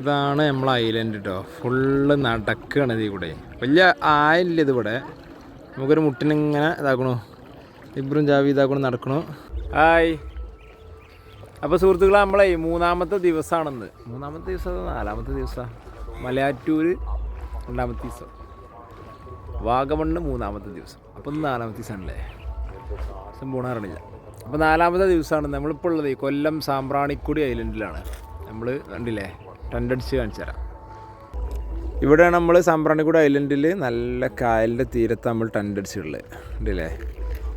ഇതാണ് നമ്മളെ ഐലൻഡ് കേട്ടോ. ഫുള്ള് നടക്കുകയാണ് ഇതിൽ കൂടെ. വലിയ ആയില്ല ഇതിവിടെ. നമുക്കൊരു മുട്ടിനിങ്ങനെ ഇതാക്കണു. ഇബ്രും ജാവി ഇതാക്കണു നടക്കണു. ഹായ്. അപ്പോൾ സുഹൃത്തുക്കളെ, നമ്മളെ മൂന്നാമത്തെ ദിവസമാണെന്ന്. മൂന്നാമത്തെ ദിവസം നാലാമത്തെ ദിവസമാണ്. മലയാറ്റൂർ രണ്ടാമത്തെ ദിവസം, വാഗമണ്ണ് മൂന്നാമത്തെ ദിവസം. അപ്പം നാലാമത്തെ ദിവസമാണല്ലേ, ദിവസം പോണറിയില്ല. അപ്പോൾ നാലാമത്തെ ദിവസമാണ് നമ്മളിപ്പോൾ ഉള്ളത്. കൊല്ലം സാമ്പ്രാണിക്കുടി ഐലൻഡിലാണ് നമ്മൾ. കണ്ടില്ലേ, ടെൻ്റടിച്ച് കാണിച്ചു തരാം. ഇവിടെയാണ് നമ്മൾ സാമ്പ്രാണിക്കുടി ഐലൻഡിൽ നല്ല കായലിൻ്റെ തീരത്ത് നമ്മൾ ടെൻ്റടിച്ചുള്ളത്. കണ്ടില്ലേ,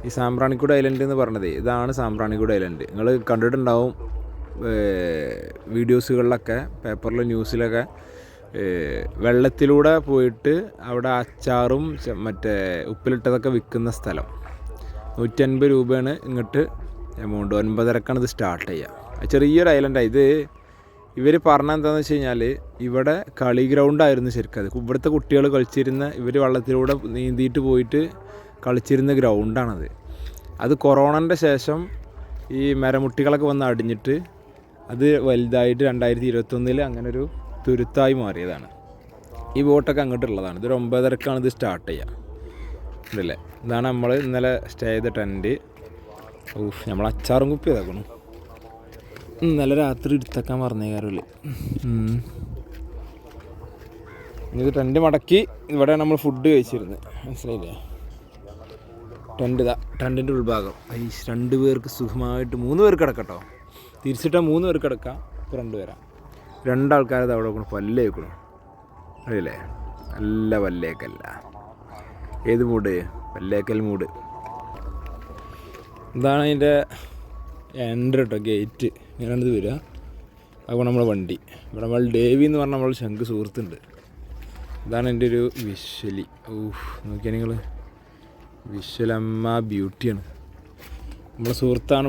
ഈ സാമ്പ്രാണിക്കുടി ഐലൻഡ് എന്ന് പറഞ്ഞത് ഇതാണ്. സാമ്പ്രാണിക്കുടി ഐലൻഡ് നിങ്ങൾ കണ്ടിട്ടുണ്ടാവും വീഡിയോസുകളിലൊക്കെ, പേപ്പറിൽ ന്യൂസിലൊക്കെ. വെള്ളത്തിലൂടെ പോയിട്ട് അവിടെ അച്ചാറും മറ്റേ ഉപ്പിലിട്ടതൊക്കെ വിൽക്കുന്ന സ്ഥലം. 150 രൂപയാണ് ഇങ്ങോട്ട് എമൗണ്ട്. 9:30ക്കാണ് ഇത് സ്റ്റാർട്ട് ചെയ്യുക. ചെറിയൊരു ഐലൻഡാണ് ഇത്. ഇവർ പറഞ്ഞ എന്താണെന്ന് വെച്ച് കഴിഞ്ഞാൽ ഇവിടെ കളി ഗ്രൗണ്ടായിരുന്നു ശരിക്കും. അത് ഇവിടുത്തെ കുട്ടികൾ കളിച്ചിരുന്ന, ഇവർ വെള്ളത്തിലൂടെ നീന്തിയിട്ട് പോയിട്ട് കളിച്ചിരുന്ന ഗ്രൗണ്ടാണത്. അത് കൊറോണൻ്റെ ശേഷം ഈ മരമുട്ടികളൊക്കെ വന്ന് അടിഞ്ഞിട്ട് അത് വലുതായിട്ട് 2021 അങ്ങനൊരു തുരുത്തായി മാറിയതാണ്. ഈ ബോട്ടൊക്കെ അങ്ങോട്ടുള്ളതാണ്. ഇതൊരു 9:30ക്കാണ് ഇത് സ്റ്റാർട്ട് ചെയ്യുക. ഇതല്ലേ, ഇതാണ് നമ്മൾ ഇന്നലെ സ്റ്റേ ചെയ്ത ടെൻറ്റ്. നമ്മൾ അച്ചാറും കുപ്പി ഇതാക്കണം. ഇന്നലെ രാത്രി എടുത്തേക്കാൻ പറഞ്ഞേ കാര്യമില്ല. ഇത് ടെൻറ്റ് മടക്കി ഇവിടെ നമ്മൾ ഫുഡ് കഴിച്ചിരുന്നത്, മനസ്സിലായില്ലേ. ടെൻറ്റിൻ്റെ ഉൾഭാഗം. 2 പേർക്ക് സുഖമായിട്ട് 3 പേർക്ക് കിടക്കട്ടോ. തിരിച്ചിട്ടാൽ 3 പേർക്ക് കിടക്കാം. ഇപ്പോൾ 2 പേരാണ്. 2 ആൾക്കാരത് അവിടെ വെക്കണം. പല്ല് വെക്കണം, അറിയില്ലേ. നല്ല പല്ലേക്കല്ല. ഏത് മൂഡ്? പല്ലേക്കൽ മൂഡ്. ഇതാണ് അതിൻ്റെ എൻട്രി കേട്ടോ, ഗേറ്റ്. ഇങ്ങനെയാണിത് വരിക. അതുകൊണ്ട് നമ്മളെ വണ്ടി. ഇവിടെ നമ്മൾ ഡേവി എന്ന് പറഞ്ഞാൽ നമ്മൾ ശംഖ് സുഹൃത്തുണ്ട്. ഇതാണ് എൻ്റെ ഒരു വിഷ്വലി. നോക്കിയാൽ നിങ്ങൾ, വിഷ്വലമ്മ ബ്യൂട്ടിയാണ്. നമ്മളെ സുഹൃത്താണ്.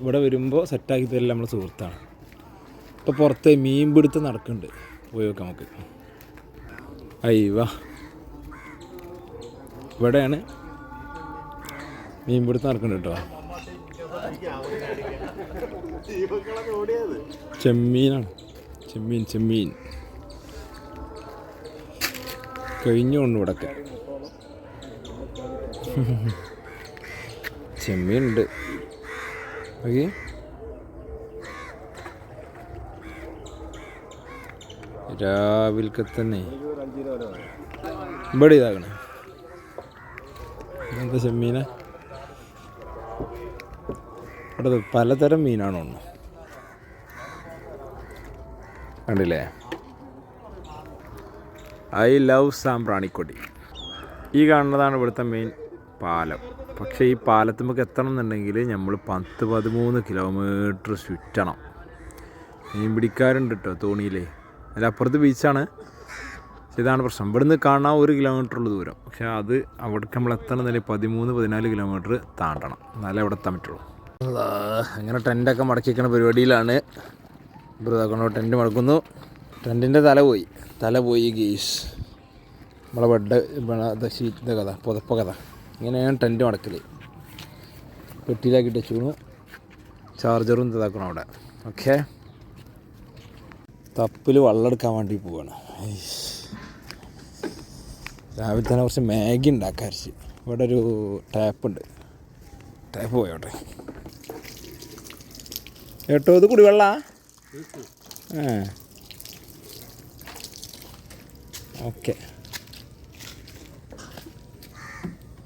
ഇവിടെ വരുമ്പോൾ സെറ്റാക്കി തരില്ല, നമ്മളെ സുഹൃത്താണ്. ഇപ്പോൾ പുറത്ത് മീൻ പിടുത്തം നടക്കുന്നുണ്ട്. പോയി നോക്കാം നമുക്ക്. അയ്യവാ, ഇവിടെയാണ് മീൻ പിടുത്തം നടക്കുന്നുണ്ട് കേട്ടോ. ചെമ്മീനാണ്. ചെമ്മീൻ കഴിഞ്ഞുകൊണ്ട് ഇവിടൊക്കെ ചെമ്മീനുണ്ട്. ഓക്കെ, രാവിലെ തന്നെ ഇവിടെ ഇതാകണേ. എന്താ ചെമ്മീന? ഇവിടെ പലതരം മീനാണോ കണ്ടില്ലേ. I love Sambranikodi. ഈ കാണുന്നതാണ് ഇവിടുത്തെ മെയിൻ പാലം. പക്ഷേ ഈ പാലത്തുമ്പോൾ എത്തണം എന്നുണ്ടെങ്കിൽ നമ്മൾ 10-13 കിലോമീറ്റർ ചുറ്റണം. മീൻ പിടിക്കാറുണ്ട് കേട്ടോ തോണിയിലേ. അതിലപ്പുറത്ത് ബീച്ചാണ്. ഇതാണ് പ്രശ്നം. ഇവിടുന്ന് കാണാൻ 1 കിലോമീറ്ററുള്ള ദൂരം. പക്ഷേ അത് അവിടേക്ക് നമ്മൾ എത്തണമെന്നില്ല 13-14 കിലോമീറ്റർ താണ്ടണം, എന്നാലേ അവിടെ എത്താൻ പറ്റുള്ളൂ. അങ്ങനെ ടെൻ്റൊക്കെ മടക്കി വയ്ക്കുന്ന പരിപാടിയിലാണ്. ഇതാക്കണോ, ടെൻറ്റ് മടക്കുന്നു. ടെൻറ്റിൻ്റെ തല പോയി ഗെയ്സ്. നമ്മളെ ബെഡ് ഷീറ്റിൻ്റെ കഥ, പുതപ്പ കഥ. ഇങ്ങനെയാണ് ടെൻറ്റ് മടക്കൽ. പെട്ടിയിലാക്കിയിട്ട് വെച്ചു. ചാർജറും ഇതാക്കണം അവിടെ. ഓക്കെ, തപ്പിൽ വെള്ളം എടുക്കാൻ വേണ്ടി പോവാണ്. രാവിലെ തന്നെ കുറച്ച് മാഗി ഉണ്ടാക്കാറിച്ച്. ഇവിടെ ഒരു ടാപ്പുണ്ട്. ടാപ്പ് പോയോട്ടെ കേട്ടോ. ഇത് കുടിവെള്ളാ? ഓക്കെ,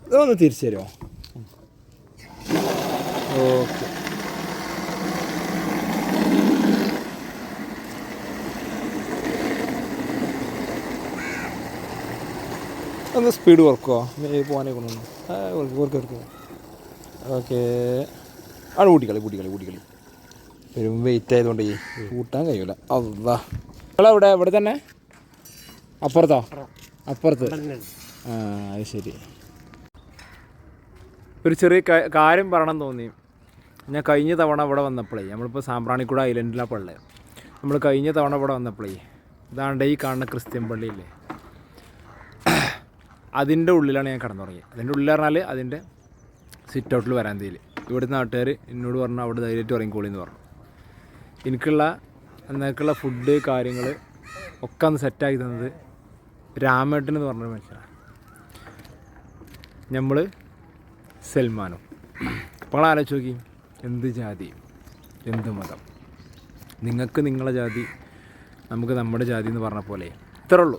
ഇതൊന്ന് തിരിച്ചു തരുമോ? ഓക്കെ, ഒന്ന് സ്പീഡ് കുറക്കുമോ? പോകാനേ കൊണ്ടു ഓർക്കും. ഓക്കെ, അവിടെ കൂട്ടിക്കളി. വരും വെയിറ്റ് ആയതുകൊണ്ട് കൂട്ടാൻ കഴിയൂല. അതാ നിങ്ങളെവിടെ? ഇവിടെ തന്നെ? അപ്പുറത്തോ? അപ്പുറത്ത്. അത് ശരി. ഒരു ചെറിയ കാര്യം പറയണം തോന്നി. ഞാൻ കഴിഞ്ഞ തവണ ഇവിടെ വന്നപ്പോഴേ, നമ്മളിപ്പോൾ സാമ്പ്രാണിക്കുടി ഐലൻഡിലാണ് ഉള്ളത്. നമ്മൾ കഴിഞ്ഞ തവണ ഇവിടെ വന്നപ്പോഴേ, ഇതാണ്ട് ഈ കാണുന്ന ക്രിസ്ത്യൻ പള്ളിയില്ലേ, അതിൻ്റെ ഉള്ളിലാണ് ഞാൻ കിടന്നുറങ്ങിയത്. അതിൻ്റെ ഉള്ളിൽ പറഞ്ഞാൽ അതിൻ്റെ സിറ്റ് ഔട്ടിൽ വരാന്തയിൽ. ഇവിടുത്തെ നാട്ടുകാർ എന്നോട് പറഞ്ഞു അവിടെ ധൈര്യമായിട്ട് ഉറങ്ങിക്കോളി എന്ന് പറഞ്ഞു. എനിക്കുള്ള എന്നൊക്കെയുള്ള ഫുഡ് കാര്യങ്ങൾ ഒക്കെ ഒന്ന് സെറ്റാക്കി തന്നത് രാമേട്ടൻ എന്ന് പറഞ്ഞൊരു മനുഷ്യനാണ്. നമ്മൾ സൽമാനും. അപ്പോൾ ആലോചിച്ച് നോക്കി, എന്ത് ജാതി എന്ത് മതം, നിങ്ങൾക്ക് നിങ്ങളെ ജാതി നമുക്ക് നമ്മുടെ ജാതി എന്ന് പറഞ്ഞ പോലെ ഇത്രേ ഉള്ളൂ.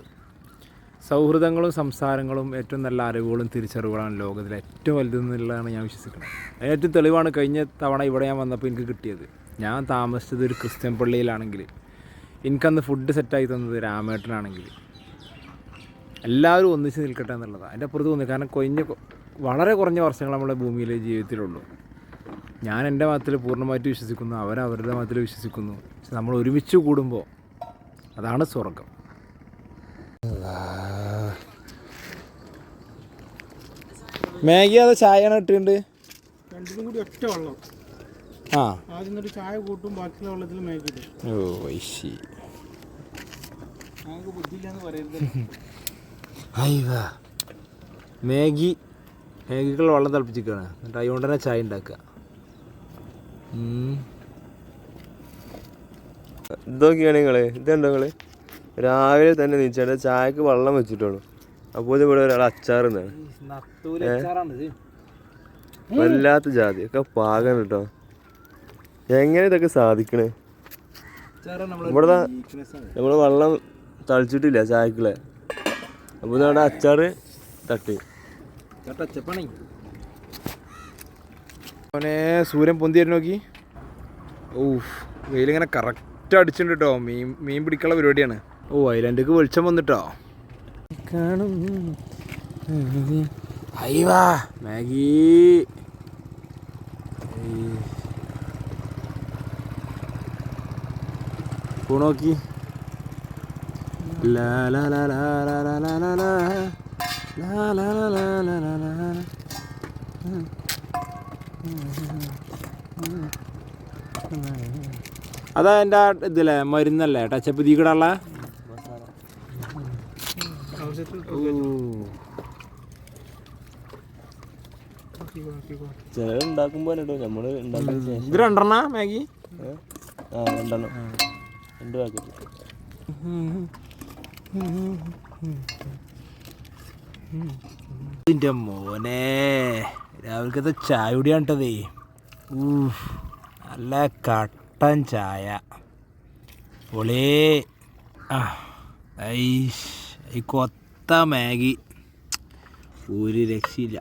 സൗഹൃദങ്ങളും സംസാരങ്ങളും ഏറ്റവും നല്ല അറിവുകളും തിരിച്ചറിവുകളാണ് ലോകത്തിലെ ഏറ്റവും വലുതെന്നുള്ളതാണ് ഞാൻ വിശ്വസിക്കുന്നത്. ഏറ്റവും തെളിവാണ് കഴിഞ്ഞ തവണ ഇവിടെ ഞാൻ വന്നപ്പോൾ എനിക്ക് കിട്ടിയത്. ഞാൻ താമസിച്ചത് ഒരു ക്രിസ്ത്യൻ പള്ളിയിലാണെങ്കിൽ എനിക്കന്ന് ഫുഡ് സെറ്റായി തന്നത് രാമേട്ടനാണെങ്കിൽ എല്ലാവരും ഒന്നിച്ച് നിൽക്കട്ടെ എന്നുള്ളതാണ്. അതിൻ്റെ അപ്പുറത്ത് തോന്നി. കാരണം വളരെ കുറഞ്ഞ വർഷങ്ങൾ നമ്മുടെ ഭൂമിയിലെ ജീവിതത്തിലുള്ളൂ. ഞാൻ എൻ്റെ മതത്തിൽ പൂർണ്ണമായിട്ട് വിശ്വസിക്കുന്നു, അവരവരുടെ മതത്തിൽ വിശ്വസിക്കുന്നു. പക്ഷെ നമ്മൾ ഒരുമിച്ച് കൂടുമ്പോൾ അതാണ് സ്വർഗം. മാഗി അതോ ചായയാണ് ഇട്ടിട്ടുണ്ട്? രണ്ടിനും കൂടി ഒറ്റ വെള്ളം. ആദ്യം ഒരു ചായ കൂട്ടും, ബാക്കിയുള്ള വെള്ളത്തിൽ മാഗി ഇടും. ഓ ഐശി, ഞങ്ങൾക്ക് ബുദ്ധിയില്ലാന്ന് പറയരുത്. മാഗിക്കുള്ള വെള്ളം തിളപ്പിച്ചിരിക്കുകയാണ്. എന്നിട്ട് അതുകൊണ്ട് തന്നെ ചായ ഉണ്ടാക്കുക. ഇതൊക്കെയാണ് ഇതുണ്ടോ നിങ്ങൾ രാവിലെ തന്നെ നീച്ചാണ്ട് ചായക്ക് വെള്ളം വെച്ചിട്ടുള്ളൂ. അപ്പോൾ ഇവിടെ ഒരാൾ അച്ചാറുന്നാണ്. വല്ലാത്ത ജാതി ഒക്കെ പാകാണ് കേട്ടോ. എങ്ങനെ ഇതൊക്കെ സാധിക്കണേ? ഇവിടെ നമ്മൾ വെള്ളം തളിച്ചിട്ടില്ല ചായക്കുള്ള. അപ്പോൾ നമ്മുടെ അച്ചാറ് തട്ടി. അവനെ സൂര്യൻ പൊന്തി തരും നോക്കി. ഓ വെയിലിങ്ങനെ കറക്റ്റ് അടിച്ചിട്ടുണ്ട് കേട്ടോ. മീൻ പിടിക്കാനുള്ള പരിപാടിയാണ്. ഓ ഐലൻഡേക്ക് വെളിച്ചം വന്നിട്ടോ. കാണും അയ്യവാ മാഗി. നോക്കി ലാ ലാ ലാ ലാ ലാ ലാ ലാ ലാ ലാ ലാ ലാ ലാ ലാ ലാ. അതാ എൻ്റെ ഇതില്ലേ മരുന്നല്ലേ ടച്ചപ്പ് തീക്കിടാനുള്ള. ചിലരുണ്ടാക്കുമ്പോ നമ്മള് ഇത് രണ്ടെണ്ണ മാഗി. രണ്ടെണ്ണം 2 പാക്കറ്റ്. ഇതിൻ്റെ മോനെ രാവിലത്തെ ചായ കുടിയാണ്ടതേ. നല്ല കട്ടൻ ചായ പൊളി. ഈ കൊത്ത മാഗി ഒരു രക്ഷയില്ല.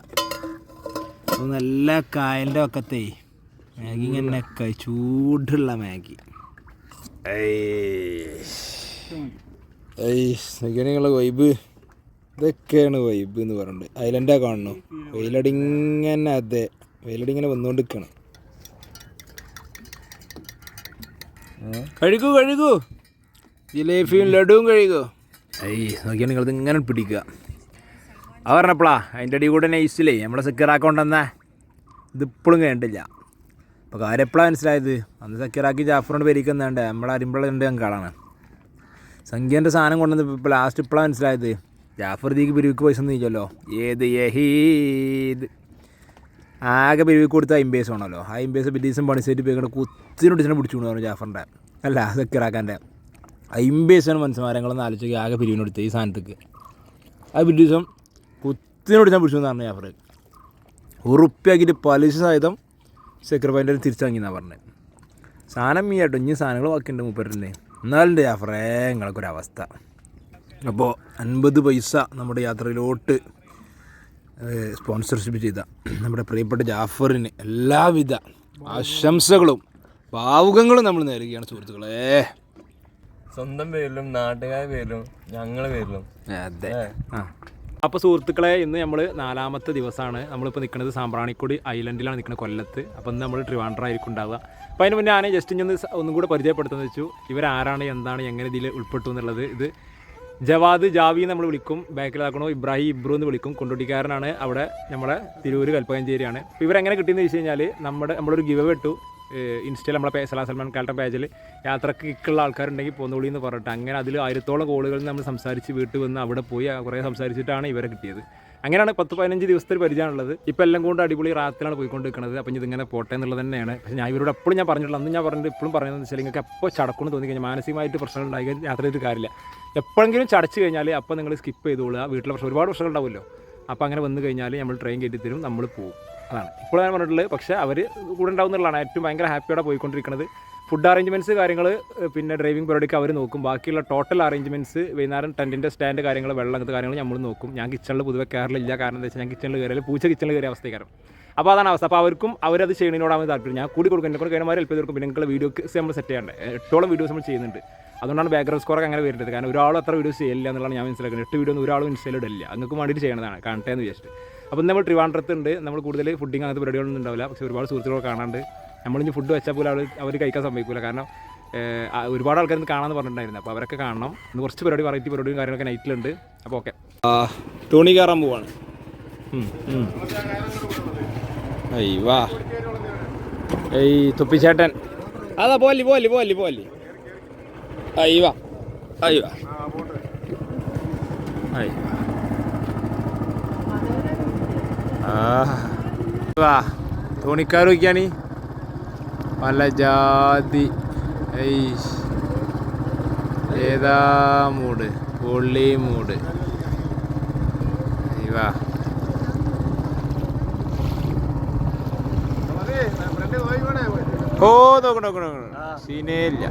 നല്ല കായലിൻ്റെ ഒക്കത്തെ മാഗി ഇങ്ങനെ ചൂടുള്ള മാഗി. നിങ്ങളെ വൈബ് ഇതൊക്കെയാണ് വൈബ് എന്ന് പറഞ്ഞിട്ട് ഐലൻഡാ കാണണു. വെയിലടിങ്ങനെ അതെ വെയിലടിങ്ങനെ വന്നുകൊണ്ടിരിക്കണം. കഴുകൂ ജിലേബിയും ലഡുവും കഴുകൂ. നോക്കിയാൽ നിങ്ങളിത് ഇങ്ങനെ പിടിക്കുക. അത് പറഞ്ഞപ്പോളാ അതിൻ്റെ അടി കൂടെ നൈസിലേ നമ്മളെ സെക്യൂറാക്കൊണ്ടെന്നാ ഇതിപ്പോഴും കഴിഞ്ഞിട്ടില്ല. അപ്പോൾ കാര്യം എപ്പോഴാണ് മനസ്സിലായത്? അന്ന് സെക്യൂറാക്കി ജാഫറിനോട് പേരിക്കുന്നുണ്ട് നമ്മളെ അരിമ്പളുണ്ട് ഞങ്ങളാണ് സംഖ്യേൻ്റെ സാധനം കൊണ്ടുവന്ന്. ഇപ്പോൾ ലാസ്റ്റ് ഇപ്പോഴാണ് മനസ്സിലായത് ജാഫർ ദീക്ക് പിരിവിക്ക് പൈസ ഒന്നും ഇല്ലല്ലോ. ഏത് യഹീദ് ആകെ പിരിവിക്ക് കൊടുത്ത 50 പൈസ ആണല്ലോ. ആ 50 പൈസ പിറ്റേ ദിവസം പണിസേറ്റ് പോയിക്കൊണ്ട് കുത്തിനൊടിച്ചിനെ പിടിച്ചു കൊണ്ടു പറഞ്ഞു ജാഫറിൻ്റെ അല്ല സെക്യൂറാക്കാൻ്റെ 50 പൈസയാണ് മനുഷ്യന്മാരങ്ങളൊന്ന് ആലോചിച്ച് ആകെ പിരിവിനെടുത്ത് ഈ സാധനത്തേക്ക്. അത് പിറ്റേ ദിവസം കുത്തിനൊടിച്ചാൽ പിടിച്ചു എന്ന് പറഞ്ഞു ജാഫർ. ഉറുപ്പിയാക്കിയിട്ട് പലിശ സഹിതം സെക്യൂർ തിരിച്ചു വാങ്ങിയെന്നാണ് പറഞ്ഞത്. സാധനം ഈ കേട്ടോ ഇനി സാധനങ്ങൾ ബാക്കിയുണ്ട് മൂപ്പരല്ലേ. എന്നാലുണ്ട് ജാഫറേ നിങ്ങൾക്കൊരവസ്ഥ. അപ്പോൾ 50 പൈസ നമ്മുടെ യാത്രയിലോട്ട് സ്പോൺസർഷിപ്പ് ചെയ്ത നമ്മുടെ പ്രിയപ്പെട്ട ജാഫറിന് എല്ലാവിധ ആശംസകളും ഭാവുകങ്ങളും നമ്മൾ നേരുകയാണ് സുഹൃത്തുക്കളെ. സ്വന്തം പേരിലും നാട്ടുകാരുടെ പേരിലും ഞങ്ങളുടെ പേരിലും. അതെ. അപ്പോൾ സുഹൃത്തുക്കളെ ഇന്ന് നമ്മൾ 4ാമത്തെ ദിവസമാണ്. നമ്മളിപ്പോൾ നിൽക്കുന്നത് സാമ്പ്രാണിക്കൊടി ഐലൻഡിലാണ് നിൽക്കുന്നത്, കൊല്ലത്ത്. അപ്പോൾ ഇന്ന് നമ്മൾ ട്രിവാൻഡ്രം ആയിരിക്കും ഉണ്ടാവുക. അപ്പോൾ അതിന് മുന്നേ ഞാൻ ജസ്റ്റ് ഇനി ഒന്നും കൂടെ പരിചയപ്പെടുത്തുന്നത് വെച്ചു ഇവരാരാണ് എന്താണ് എങ്ങനെ ഇതിൽ ഉൾപ്പെട്ടു എന്നുള്ളത്. ഇത് ജവാദ് ജാവി നമ്മൾ വിളിക്കും, ബാക്കിലാക്കണോ ഇബ്രാഹിം ഇബ്രു എന്ന് വിളിക്കും. കൊണ്ടോട്ടിക്കാരനാണ്, അവിടെ നമ്മളെ തിരൂർ കൽപ്പകഞ്ചേരിയാണ്. അപ്പോൾ ഇവരെങ്ങനെ കിട്ടിയെന്ന് വെച്ച് കഴിഞ്ഞാൽ നമ്മളൊരു ഗിവ് ഇട്ടു ഇൻസ്റ്റയിൽ നമ്മളെ സലാ സൽമാൻ കാലത്തെ പേജിൽ യാത്രക്ക് കിക്കുള്ള ആൾക്കാരുണ്ടെങ്കിൽ പോന്നോളി എന്ന് പറഞ്ഞിട്ട് അങ്ങനെ അതിൽ 1000ഓളം കോളുകളിൽ നമ്മൾ സംസാരിച്ച് വീട്ടിൽ വന്ന് അവിടെ പോയി കുറേ സംസാരിച്ചിട്ടാണ് ഇവരെ കിട്ടിയത്. അങ്ങനെയാണ് 10-15 ദിവസത്തെ ഒരു പരിചയമുള്ളത്. ഇപ്പോൾ എല്ലാം കൊണ്ട് അടിപൊളി റാത്തിലാണ് പോയിക്കൊണ്ടിരിക്കുന്നത്. അപ്പം ഇതിങ്ങനെ പോട്ടെ എന്നുള്ളത് തന്നെയാണ്. പക്ഷേ ഞാൻ ഇവരോട് എപ്പോഴും ഞാൻ പറഞ്ഞിട്ടുള്ളത്, അന്ന് ഞാൻ പറഞ്ഞിട്ട് ഇപ്പോഴും പറയുന്നത് വെച്ചാൽ നിങ്ങൾക്ക് എപ്പോൾ ചടക്കുമെന്ന് തോന്നിക്കഴിഞ്ഞാൽ മാനസികമായിട്ട് പ്രശ്നങ്ങൾ ഉണ്ടായി യാത്ര ചെയ്തിട്ട് കാര്യമില്ല. എപ്പോഴെങ്കിലും ചടച്ച് കഴിഞ്ഞാൽ അപ്പോൾ നിങ്ങൾ സ്കിപ്പ് ചെയ്തോളുക. വീട്ടിലെ പ്രശ്നം ഒരുപാട് പ്രശ്നങ്ങൾ ഉണ്ടാവുമല്ലോ. അപ്പോൾ അങ്ങനെ വന്നു കഴിഞ്ഞാൽ നമ്മൾ ട്രെയിൻ കയറ്റി തരും, നമ്മൾ പോകും. അതാണ് ഇപ്പോൾ ഞാൻ പറഞ്ഞിട്ടുള്ളത്. പക്ഷേ അവർ കൂടെ ഉണ്ടാവുന്നതാണ് ഏറ്റവും ഭയങ്കര ഹാപ്പിയോടെ പോയിക്കൊണ്ടിരിക്കുന്നത്. ഫുഡ് അറേഞ്ച്മെൻറ്റ്സ് കാര്യങ്ങൾ പിന്നെ ഡ്രൈവിംഗ് പരിപാടിക്ക് അവർ നോക്കും. ബാക്കിയുള്ള ടോട്ടൽ അറേഞ്ച്മെൻറ്റ്സ് വൈകുന്നേരം ടെൻറ്റിൻ്റെ സ്റ്റാൻഡ് കാര്യങ്ങൾ വെള്ളം അങ്ങനത്തെ കാര്യങ്ങൾ നമ്മൾ നോക്കും. ഞാൻ കിച്ചണിൽ പൊതുവെ കയറില്ല. കാരണം എന്താ വെച്ചാൽ ഞാൻ കിച്ചണിൽ കയറിയാൽ പൂച്ച കിച്ചണിൽ കയറിയ അവസ്ഥക്കാരം. അപ്പോൾ അതാണ് അവസ്ഥ. അപ്പോൾ അവർക്കും അവരത് ചെയ്യണതിനോടാണ് താല്പര്യം. ഞാൻ കൂടി കൊടുക്കും. എന്നെ കൊണ്ട് കഴിഞ്ഞമാരെ ഹെൽപ്പ് ചെയ്ത് കൊടുക്കും. പിന്നെ നിങ്ങളുടെ വീഡിയോക്ക് നമ്മൾ സെറ്റ് ചെയ്യേണ്ടത് 8ഓളം വീഡിയോസ് നമ്മൾ ചെയ്യുന്നുണ്ട്. അതുകൊണ്ടാണ് ബാക്ക്ഗ്രൗണ്ട് സ്കോറൊക്കെ അങ്ങനെ വരുന്നത്. കാരണം ഒരാളും അത്ര വീഡിയോസ് ചെയ്യില്ല എന്നുള്ളതാണ് ഞാൻ മനസ്സിലാക്കുന്നത്. 8 വീഡിയോ ഒന്നും ഒരാളും ഇൻസ്റ്റയിലിടില്ല. നിങ്ങൾക്ക് വേണ്ടിയിട്ട് ചെയ്യണതാണ്, കാണട്ടെ എന്ന് വിചാരിച്ചിട്ട്. അപ്പോൾ നമ്മൾ ട്രിവാൻഡ്രത്തുണ്ട്. നമ്മൾ കൂടുതൽ ഫുഡിങ് അങ്ങനത്തെ പരിപാടികളൊന്നും ഉണ്ടാവില്ല. പക്ഷേ ഒരുപാട് സുഹൃത്തുക്കൾ കാണാണ്ട്. നമ്മളിനി ഫുഡ് വെച്ചാൽ പോലും അവർ കഴിക്കാൻ സമ്മതിക്കില്ല. കാരണം ഒരുപാട് ആൾക്കാർ കാണാമെന്ന് പറഞ്ഞിട്ടുണ്ടായിരുന്നു. അപ്പോൾ അവരൊക്കെ കാണണം. ഇന്ന് കുറച്ച് പരിപാടി വെറൈറ്റി പരിപാടിയും കാര്യങ്ങളൊക്കെ നൈറ്റിലുണ്ട്. അപ്പോൾ ഓക്കെ, തോണി കയറാൻ പോവാണ്. വാ തൊപ്പിച്ചേട്ടൻ അതാ പോലി പോലി പോലി പോലി വാ വാ വാ തോണിക്കാർ നോക്കിയാണ് പല ജാതി. ഏതാ മൂട്, പൊള്ളി മൂട്. വാ ഓ നോക്കണം സീനേ ഇല്ല.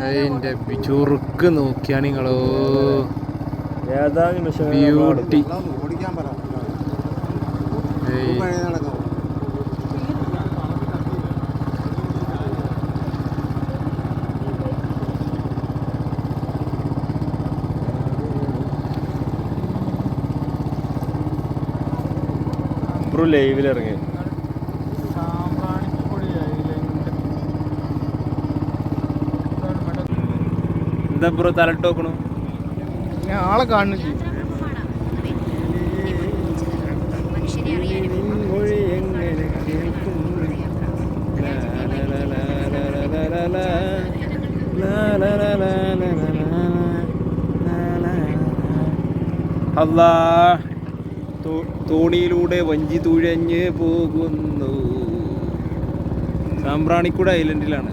അതിൻ്റെ ചുറുക്ക് നോക്കിയാണ് നിങ്ങളോ ബ്യൂട്ടി. ലൈവിലിറങ്ങി എന്താ ബ്രോ തലട്ട് നോക്കണു? ഞാൻ ആളെ കാണുന്നു ചെയ്യും. അല്ലാ, തോണിയിലൂടെ വഞ്ചി തുഴഞ്ഞ് പോകുന്നു. സാമ്പ്രാണിക്കുടി ഐലൻഡിലാണ്.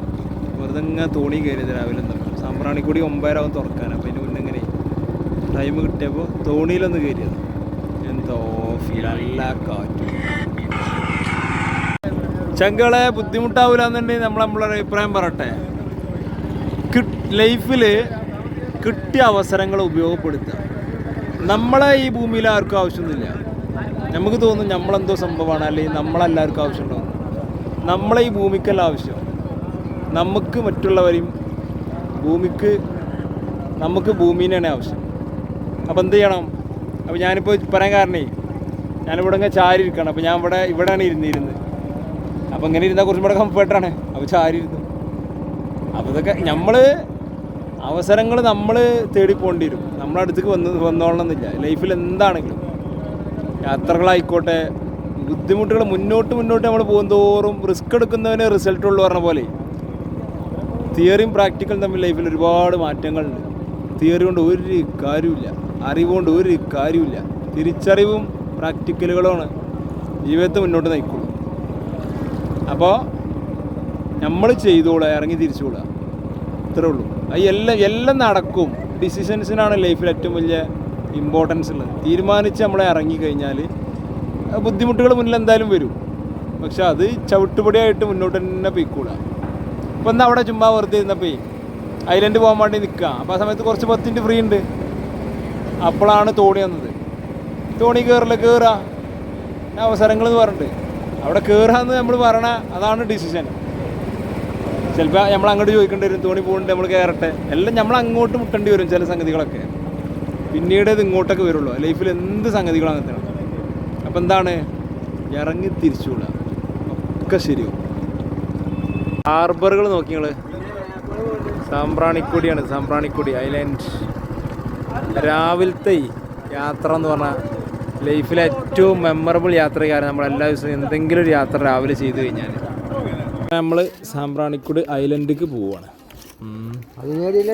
വെറുതെ ഇങ്ങനെ തോണി കയറിയത് രാവിലെ ഒന്നും. സാമ്പ്രാണിക്കുടി 9:30 ആവും തുറക്കാൻ. അപ്പം അതിന് മുന്നേ ഇങ്ങനെ ടൈം കിട്ടിയപ്പോൾ തോണിയിലൊന്ന് കയറിയത്. എന്തോ ഫീൽ, നല്ല കാറ്റ്. ചങ്കളെ ബുദ്ധിമുട്ടാവില്ല എന്നുണ്ടെങ്കിൽ നമ്മളൊരു അഭിപ്രായം പറയട്ടെ. ലൈഫിൽ കിട്ടിയ അവസരങ്ങൾ ഉപയോഗപ്പെടുത്തുക. നമ്മളെ ഈ ഭൂമിയിൽ ആർക്കും ആവശ്യമൊന്നുമില്ല. നമുക്ക് തോന്നും നമ്മളെന്തോ സംഭവമാണ്, അല്ലെങ്കിൽ നമ്മളെല്ലാവർക്കും ആവശ്യമുണ്ടാവും. നമ്മളെ ഈ ഭൂമിക്കല്ല ആവശ്യം. നമുക്ക് മറ്റുള്ളവരെയും നമുക്ക് ഭൂമിനെയാണ് ആവശ്യം. അപ്പോൾ എന്ത് ചെയ്യണം? അപ്പോൾ ഞാനിപ്പോൾ പറയാൻ കാരണേ, ഞാനിവിടെ ഇങ്ങനെ ചാരി ഇരിക്കണം. അപ്പോൾ ഞാൻ ഇവിടെയാണ് ഇരുന്നിരുന്നത്. അപ്പോൾ ഇങ്ങനെ ഇരുന്നാൽ കുറച്ചും കൂടെ കംഫർട്ടാണ്. അപ്പോൾ ചാരി ഇരുന്നു. അപ്പോൾ ഇതൊക്കെ അവസരങ്ങൾ നമ്മൾ തേടിപ്പോണ്ടി വരും. നമ്മുടെ അടുത്തേക്ക് വന്നോളണമെന്നില്ല. ലൈഫിൽ എന്താണെങ്കിലും യാത്രകളായിക്കോട്ടെ, ബുദ്ധിമുട്ടുകൾ മുന്നോട്ട് നമ്മൾ പോകുന്തോറും റിസ്ക് എടുക്കുന്നവന് റിസൾട്ട് ഉള്ളു പറഞ്ഞ പോലെ തിയറിയും പ്രാക്ടിക്കലും തമ്മിൽ ലൈഫിൽ ഒരുപാട് മാറ്റങ്ങളുണ്ട്. തിയറി കൊണ്ട് ഒരു കാര്യമില്ല, അറിവുകൊണ്ട് ഒരു കാര്യമില്ല. തിരിച്ചറിവും പ്രാക്ടിക്കലുകളുമാണ് ജീവിതത്തെ മുന്നോട്ട് നയിക്കുള്ളൂ. അപ്പോൾ നമ്മൾ ചെയ്തോളുക, ഇറങ്ങി തിരിച്ചുകൊള്ളുക, ഇത്രേ ഉള്ളൂ. എല്ലാം നടക്കും. ഡിസിഷൻസിനാണ് ലൈഫിൽ ഏറ്റവും വലിയ ഇമ്പോർട്ടൻസ് ഉള്ളത്. തീരുമാനിച്ച് നമ്മളെ ഇറങ്ങിക്കഴിഞ്ഞാൽ ബുദ്ധിമുട്ടുകൾ മുന്നിൽ എന്തായാലും വരും. പക്ഷെ അത് ചവിട്ടുപടിയായിട്ട് മുന്നോട്ട് തന്നെ പോയിക്കൂടാ. അപ്പോൾ എന്താ അവിടെ ചുമ്മാ വെറുതെ ഇരുന്നപ്പോൾ ഐലൻഡ് പോകാൻ വേണ്ടി നിൽക്കുക. അപ്പോൾ ആ സമയത്ത് കുറച്ച് 10 മിനിറ്റ് ഫ്രീ ഉണ്ട്. അപ്പോഴാണ് തോണി വന്നത്. തോണി കയറുക അവസരങ്ങൾ എന്ന് പറഞ്ഞിട്ട് അവിടെ കയറാന്ന് നമ്മൾ പറയണ അതാണ് ഡിസിഷൻ. ചിലപ്പോൾ നമ്മൾ അങ്ങോട്ട് ചോദിക്കേണ്ടി വരും, തോണി പോകുന്നുണ്ട് നമ്മൾ കയറട്ടെ. എല്ലാം നമ്മൾ അങ്ങോട്ട് മുട്ടേണ്ടി വരും ചില സംഗതികളൊക്കെ. പിന്നീട് ഇത് ഇങ്ങോട്ടൊക്കെ വരുള്ളൂ. ലൈഫിൽ എന്ത് സംഗതികളും അങ്ങനത്തെ. അപ്പം എന്താണ്, ഇറങ്ങി തിരിച്ചുകൂടാ, ഒക്കെ ശരിയാവും. ഹാർബറുകൾ നോക്കി നിങ്ങൾ. സാമ്പ്രാണിക്കൊടിയാണ്, സാമ്പ്രാണിക്കൊടി ഐലൻഡ്. രാവിലത്തെ യാത്ര എന്ന് പറഞ്ഞാൽ ലൈഫിലെ ഏറ്റവും മെമ്മറബിൾ യാത്രക്കാരൻ. നമ്മളെല്ലാ ദിവസവും എന്തെങ്കിലും ഒരു യാത്ര രാവിലെ ചെയ്ത് കഴിഞ്ഞാൽ. നമ്മൾ സാമ്പ്രാണിക്കൊടി ഐലൻഡിലേക്ക് പോവുകയാണ്. 18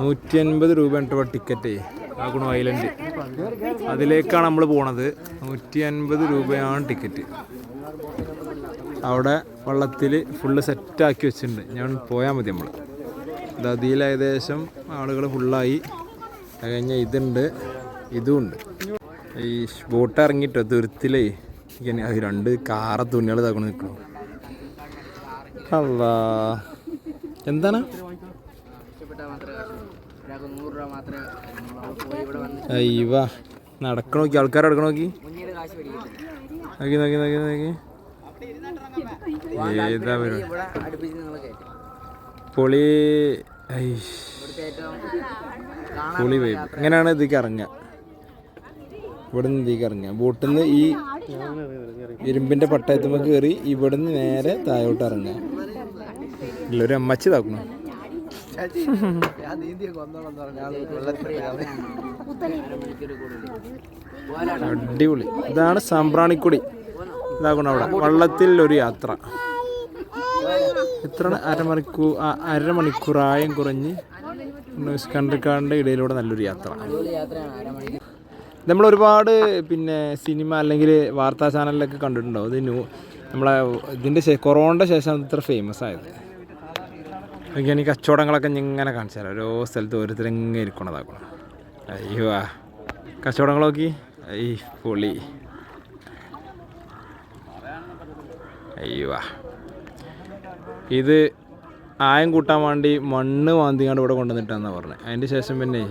150 രൂപ ടിക്കറ്റ്. ആകുണു ഐലൻഡ്. അതിലേക്കാണ് നമ്മൾ പോണത്. 150 രൂപയാണ് ടിക്കറ്റ്. അവിടെ വള്ളത്തിൽ ഫുള്ള് സെറ്റാക്കി വെച്ചിട്ടുണ്ട്. ഞാൻ പോയാൽ മതി നമ്മൾ. അതിൽ ഏകദേശം ആളുകൾ ഫുള്ളായി. അത് കഴിഞ്ഞാൽ ഇതുണ്ട്, ഇതുമുണ്ട്. ഈ ബോട്ട് ഇറങ്ങിയിട്ടോ തുരുത്തിലേ 2 കാറ തുണികൾ തകർന്ന് നിൽക്കണം. അല്ലാ എന്താണ് അയ്യവാ നടക്കണ നോക്കി, ആൾക്കാർ നടക്കണ നോക്കി നോക്കി നോക്കി നോക്കി നോക്കി. ഏതാ പൊളി പൊളി വൈബ്. എങ്ങനെയാണ് ഇതിലേക്ക് ഇറങ്ങുക? ഇവിടെ നിന്ന് ഇതിലേക്ക് ഇറങ്ങുക ബോട്ടിൽ നിന്ന് ഈ ഇരുമ്പിൻ്റെ പട്ടയത്തുമ്പോൾ കയറി ഇവിടെ നിന്ന് നേരെ താഴോട്ട് ഇറങ്ങുക. ഒരു അമ്മച്ചി താക്കണം. അടിപൊളി. ഇതാണ് സാമ്പ്രാണിക്കൊടി. ഇതാക്കണം അവിടെ വള്ളത്തിൽ ഒരു യാത്ര. എത്ര അരമണിക്കൂറായും കുറഞ്ഞ് കണ്ടക്കാടിൻ്റെ ഇടയിലൂടെ നല്ലൊരു യാത്ര. നമ്മളൊരുപാട് പിന്നെ സിനിമ അല്ലെങ്കിൽ വാർത്താ ചാനലിലൊക്കെ കണ്ടിട്ടുണ്ടാവും. ഇത് നമ്മളെ ഇതിൻ്റെ കൊറോണയുടെ ശേഷം ഇത്ര ഫേമസ് ആയത്. എനിക്ക് കച്ചവടങ്ങളൊക്കെ ഇങ്ങനെ കാണിച്ചു തരാം. ഓരോ സ്ഥലത്ത് ഓരോരുത്തരെങ്ങനെ ഇരിക്കണതാക്കണം. അയ്യോ കച്ചവടങ്ങൾ നോക്കി. പൊളി. അയ്യോ ഇത് ആയം കൂട്ടാൻ വേണ്ടി മണ്ണ് വാന്തിങ്ങാണ്ട് ഇവിടെ കൊണ്ടുവന്നിട്ടാണെന്നാണ് പറഞ്ഞത്. അതിൻ്റെ ശേഷം പിന്നെ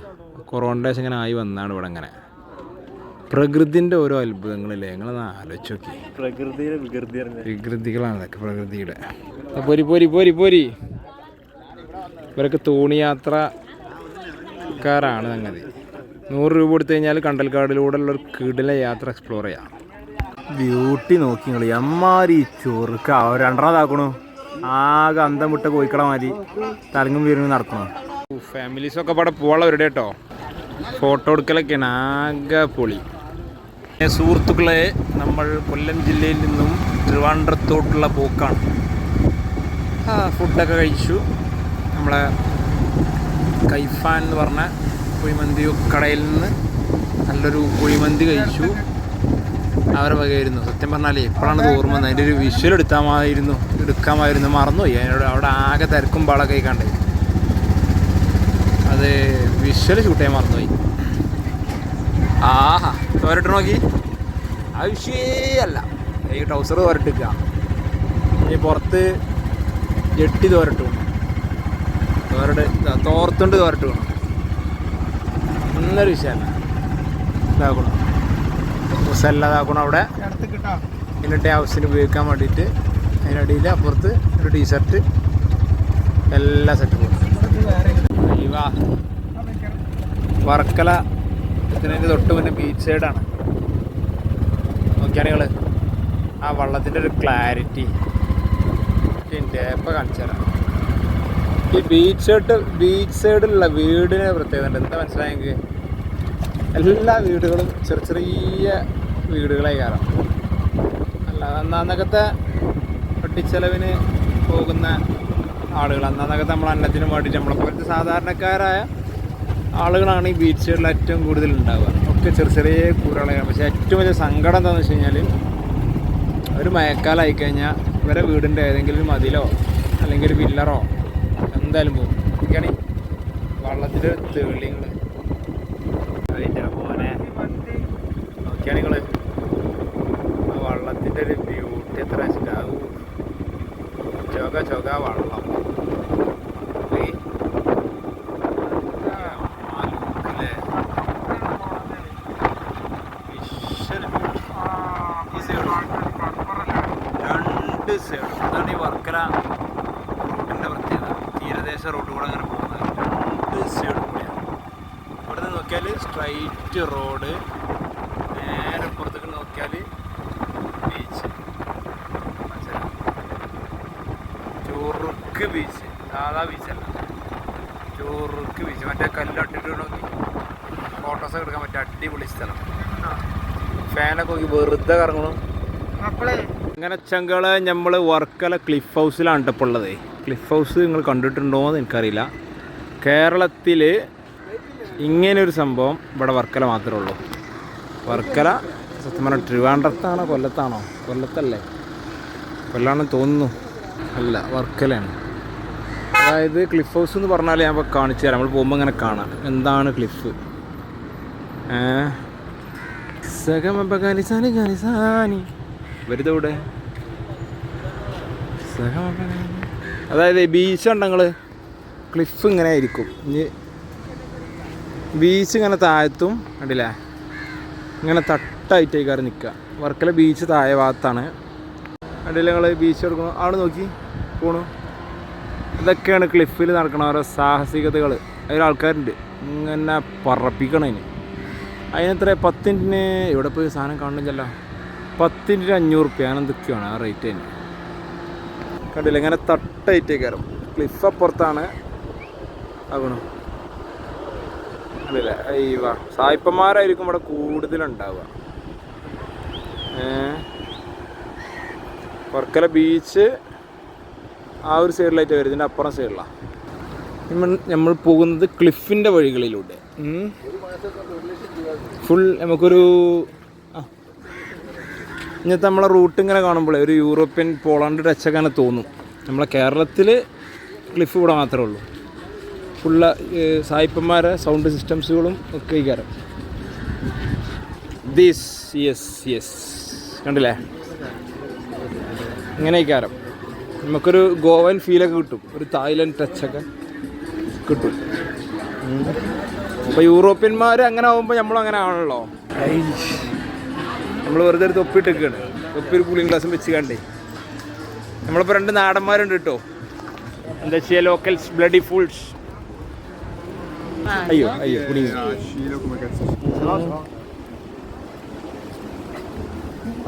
കൊറോണയുടെ ശേഷം ഇങ്ങനെ ആയി വന്നാണ് ഇവിടെ. ഇങ്ങനെ പ്രകൃതിൻ്റെ ഓരോ അത്ഭുതങ്ങളില്ലേ, ഞങ്ങളൊന്ന് ആലോചിച്ച് നോക്കി. വികൃതികളാണ് അതൊക്കെ പ്രകൃതിയുടെ. പോരി പോരി പോരി പോരി. ഇവരൊക്കെ തോണിയാത്രക്കാരാണ് സംഗതി. 100 രൂപ കൊടുത്തു കഴിഞ്ഞാൽ കണ്ടൽക്കാടിലൂടെ ഉള്ളൊരു കിടില യാത്ര എക്സ്പ്ലോർ ചെയ്യാം. ബ്യൂട്ടി നോക്കി നിങ്ങൾ. എമ്മാരി ചൊറുക്ക രണ്ടെണ്ണതാക്കണു. ആകെ അന്തം വിട്ട കോഴിക്കട മാതിരി തലങ്ങും വീരുന്ന് നടക്കണു. ഫാമിലീസൊക്കെ ഇവിടെ പോകാനുള്ളവരുടെ കേട്ടോ. ഫോട്ടോ എടുക്കലൊക്കെയാണ് ആകെ പൊളി. സുഹൃത്തുക്കളെ, നമ്മൾ കൊല്ലം ജില്ലയിൽ നിന്നും ട്രിവാൻഡ്രത്തോട്ടുള്ള പോക്കാണ്. ഫുഡൊക്കെ കഴിച്ചു. നമ്മളെ കൈഫാൻ എന്ന് പറഞ്ഞ കുഴിമന്തി കടയിൽ നിന്ന് നല്ലൊരു കുഴിമന്തി കഴിച്ചു. അവരെ വകയായിരുന്നു. സത്യം പറഞ്ഞാലേ എപ്പോഴാണ് ഇത് ഓർമ്മ വന്നത്. അതിൻ്റെ ഒരു വിഷ്വൽ എടുക്കാമായിരുന്നു മറന്നുപോയി. അതിനോട് അവിടെ ആകെ തിരക്കും പാളൊക്കെ കഴിക്കാണ്ടേ അത് വിഷ്വൽ ഷൂട്ട് ചെയ്യാൻ മറന്നുപോയി. ആഹാ തോരട്ട് നോക്കി. ആ വിഷയമല്ല, ഈ ട്രൗസർ തോരട്ടിക്കുക. ഇനി പുറത്ത് ജെട്ടി തോരട്ട് വേണം. തോർത്തുണ്ട് തോരട്ട് വേണം. ഇന്നൊരു വിഷയമല്ല. ഇതാക്കണം മുസല്ലതാക്കണം അവിടെ. എന്നിട്ട് ആവശ്യത്തിന് ഉപയോഗിക്കാൻ വേണ്ടിയിട്ട് അതിനടിയിൽ അപ്പുറത്ത് ഒരു ടീഷർട്ട് എല്ലാ സെറ്റും കൊടുക്കും. വർക്കല ഇതിൻ്റെ തൊട്ട് മുന്നേ ബീച്ച് സൈഡാണ്. നോക്കിയാണ് നിങ്ങൾ ആ വള്ളത്തിൻ്റെ ഒരു ക്ലാരിറ്റി എൻ്റെ ഇപ്പം കാണിച്ചു തരാം. ഈ ബീച്ച് സൈഡിലുള്ള വീടിന് പ്രത്യേകത ഉണ്ട്. എന്താ മനസ്സിലായെങ്കിൽ എല്ലാ വീടുകളും ചെറിയ വീടുകളായി കയറാം. അല്ല അന്നന്നകത്തെ വെട്ടിച്ചെലവിന് പോകുന്ന ആളുകൾ, അന്നന്നകത്തെ നമ്മൾ അന്നത്തിനും വേണ്ടിയിട്ട് നമ്മളെപ്പോലത്തെ സാധാരണക്കാരായ ആളുകളാണ് ഈ ബീച്ച് സൈഡിൽ ഏറ്റവും കൂടുതൽ ഉണ്ടാവുക. ഒക്കെ ചെറിയ കൂരകളാണ്. പക്ഷേ ഏറ്റവും വലിയ സങ്കടം എന്താണെന്ന് വെച്ച് കഴിഞ്ഞാൽ ഒരു മഴക്കാലമായി കഴിഞ്ഞാൽ ഇവരെ വീടിൻ്റെ ഏതെങ്കിലും മതിലോ അല്ലെങ്കിൽ ഒരു പില്ലറോ എന്തായാലും പോകും. ഒക്കെയാണ് വള്ളത്തിൻ്റെ തെളിങ്ങൾ. അതിൻ്റെ പോലെ നോക്കിയാണ് നിങ്ങൾ ആ വള്ളത്തിൻ്റെ ഒരു ബ്യൂട്ടി എത്ര വെച്ചിട്ടാവും. ചൊക വള്ളം അതാണ് ഈ വർക്കല റൂട്ടിൻ്റെ പ്രത്യേകത. തീരദേശ റൂട്ട് കൂടെ അങ്ങനെ പോകുന്നത് 2 സൈഡ് കൂടിയാണ്. ഇവിടെ നിന്ന് നോക്കിയാൽ സ്ട്രൈറ്റ് റോഡ്, നേരെ പുറത്തേക്ക് നോക്കിയാൽ ബീച്ച്. ചൊറുക്ക് ബീച്ച്, സാധാ ബീച്ചല്ല, ചൊറുക്ക് ബീച്ച്. മറ്റേ കല്ലട്ടിട്ട് നോക്കി ഫോട്ടോസൊക്കെ എടുക്കാൻ പറ്റിയ അടിപൊളി സ്ഥലം. ഫാനൊക്കെ നോക്കി വെറുതെ കറങ്ങണം. അങ്ങനെ ചങ്കളെ നമ്മൾ വർക്കല ക്ലിഫ് ഹൗസിലാണ് ഇപ്പോൾ ഉള്ളത്. ക്ലിഫ് ഹൗസ് നിങ്ങൾ കണ്ടിട്ടുണ്ടോ എന്ന് എനിക്കറിയില്ല. കേരളത്തിൽ ഇങ്ങനെയൊരു സംഭവം ഇവിടെ വർക്കല മാത്രമേ ഉള്ളൂ. വർക്കല സത്യം പറഞ്ഞാൽ ട്രിവാൻഡ്രത്താണോ കൊല്ലത്താണോ? കൊല്ലത്തല്ലേ? കൊല്ലാണെന്ന് തോന്നുന്നു. അല്ല, വർക്കലയാണ്. അതായത് ക്ലിഫ് ഹൗസ് എന്ന് പറഞ്ഞാൽ ഞാൻ ഇപ്പോൾ കാണിച്ചു തരാം. നമ്മൾ പോകുമ്പോൾ ഇങ്ങനെ കാണാം എന്താണ് ക്ലിഫ്. വെറുതെ ഇവിടെ അതായത് ബീച്ച് ഉണ്ടെങ്കിൽ ക്ലിഫ് ഇങ്ങനെ ആയിരിക്കും. ഇനി ബീച്ച് ഇങ്ങനെ താഴത്തും കണ്ടില്ലേ ഇങ്ങനെ തട്ടായിട്ടേക്കാറ് നിൽക്കുക. വർക്കല ബീച്ച് താഴെ ഭാഗത്താണ്. കണ്ടില്ല നിങ്ങൾ ബീച്ച് എടുക്കണം. അവിടെ നോക്കി പോണു. ഇതൊക്കെയാണ് ക്ലിഫിൽ നടക്കണ ഓരോ സാഹസികതകൾ. അതിൽ ആൾക്കാരുണ്ട് ഇങ്ങനെ പറപ്പിക്കണതിന്. അതിനെത്ര 10 മിനിറ്റിന് ഇവിടെ പോയി സാധനം കാണുന്നില്ലല്ലോ. 10 മിനിറ്റിന് 500 റുപ്യ അങ്ങനെ എന്തൊക്കെയാണ് ആ റേറ്റ് തന്നെ. കണ്ടില്ല ഇങ്ങനെ തട്ടായിട്ടേക്കാരം. ക്ലിഫ് അപ്പുറത്താണ് ആകണം. കണ്ടില്ല അയ്യ സായിപ്പന്മാരായിരിക്കും ഇവിടെ കൂടുതലുണ്ടാവുക. വർക്കല ബീച്ച് ആ ഒരു സൈഡിലായിട്ട് വരും. ഇതിൻ്റെ അപ്പുറം സൈഡിലാണ് നമ്മൾ പോകുന്നത്. ക്ലിഫിൻ്റെ വഴികളിലൂടെ ഫുൾ നമുക്കൊരു ഇങ്ങനത്തെ നമ്മളെ റൂട്ട് ഇങ്ങനെ കാണുമ്പോൾ ഒരു യൂറോപ്യൻ പോളണ്ട് ടച്ചൊക്കെ അങ്ങനെ തോന്നും. നമ്മളെ കേരളത്തിൽ ക്ലിഫ് ഇവിടെ മാത്രമേ ഉള്ളൂ. ഫുള്ള സായിപ്പന്മാരെ സൗണ്ട് സിസ്റ്റംസുകളും ഒക്കെ ഈ കാരം. യെസ് കണ്ടില്ലേ ഇങ്ങനെ ഈ കാരം. നമുക്കൊരു ഗോവൻ ഫീലൊക്കെ കിട്ടും. ഒരു തായ്ലൻഡ് ടച്ചൊക്കെ കിട്ടും. അപ്പോൾ യൂറോപ്യന്മാർ അങ്ങനെ ആകുമ്പോൾ നമ്മളങ്ങനെ ആണല്ലോ. നമ്മൾ വെറുതെ ഒരു തൊപ്പിയിട്ടൊക്കെയാണ്. തൊപ്പി ഒരു കൂളിംഗ് ഗ്ലാസും വെച്ച് കണ്ടേ. നമ്മളിപ്പോൾ 2 നാടന്മാരുണ്ട് കേട്ടോ. എന്താ ചെയ്യുക, ലോക്കൽസ് ബ്ലഡി ഫുൾസ്. അയ്യോ കുടുങ്ങി.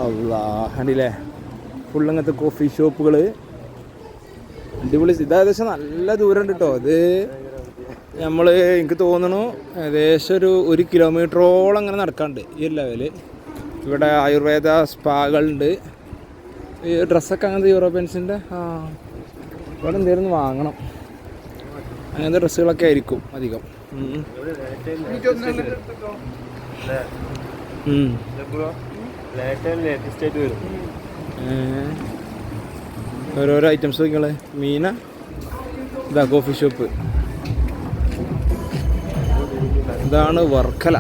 അല്ലാ കണ്ടില്ലേ ഫുള്ളങ്ങനത്തെ കോഫി ഷോപ്പുകൾ അടിപൊളി. ഇത് ഏകദേശം നല്ല ദൂരം ഉണ്ട് കേട്ടോ. ഇത് നമ്മൾ എനിക്ക് തോന്നുന്നു ഏകദേശം ഒരു 1 കിലോമീറ്ററോളം അങ്ങനെ നടക്കാണ്ട് ഈ ലെവല്. ഇവിടെ ആയുർവേദ സ്പാകളുണ്ട്. ഈ ഡ്രസ്സൊക്കെ അങ്ങനത്തെ യൂറോപ്യൻസിൻ്റെ ഇവിടെ എന്തെങ്കിലും വാങ്ങണം. അങ്ങനത്തെ ഡ്രസ്സുകളൊക്കെ ആയിരിക്കും അധികം. ഓരോരോ ഐറ്റംസ് നിങ്ങൾ മീന ഇതാ കോഫി ഷോപ്പ്. ഇതാണ് വർക്കല.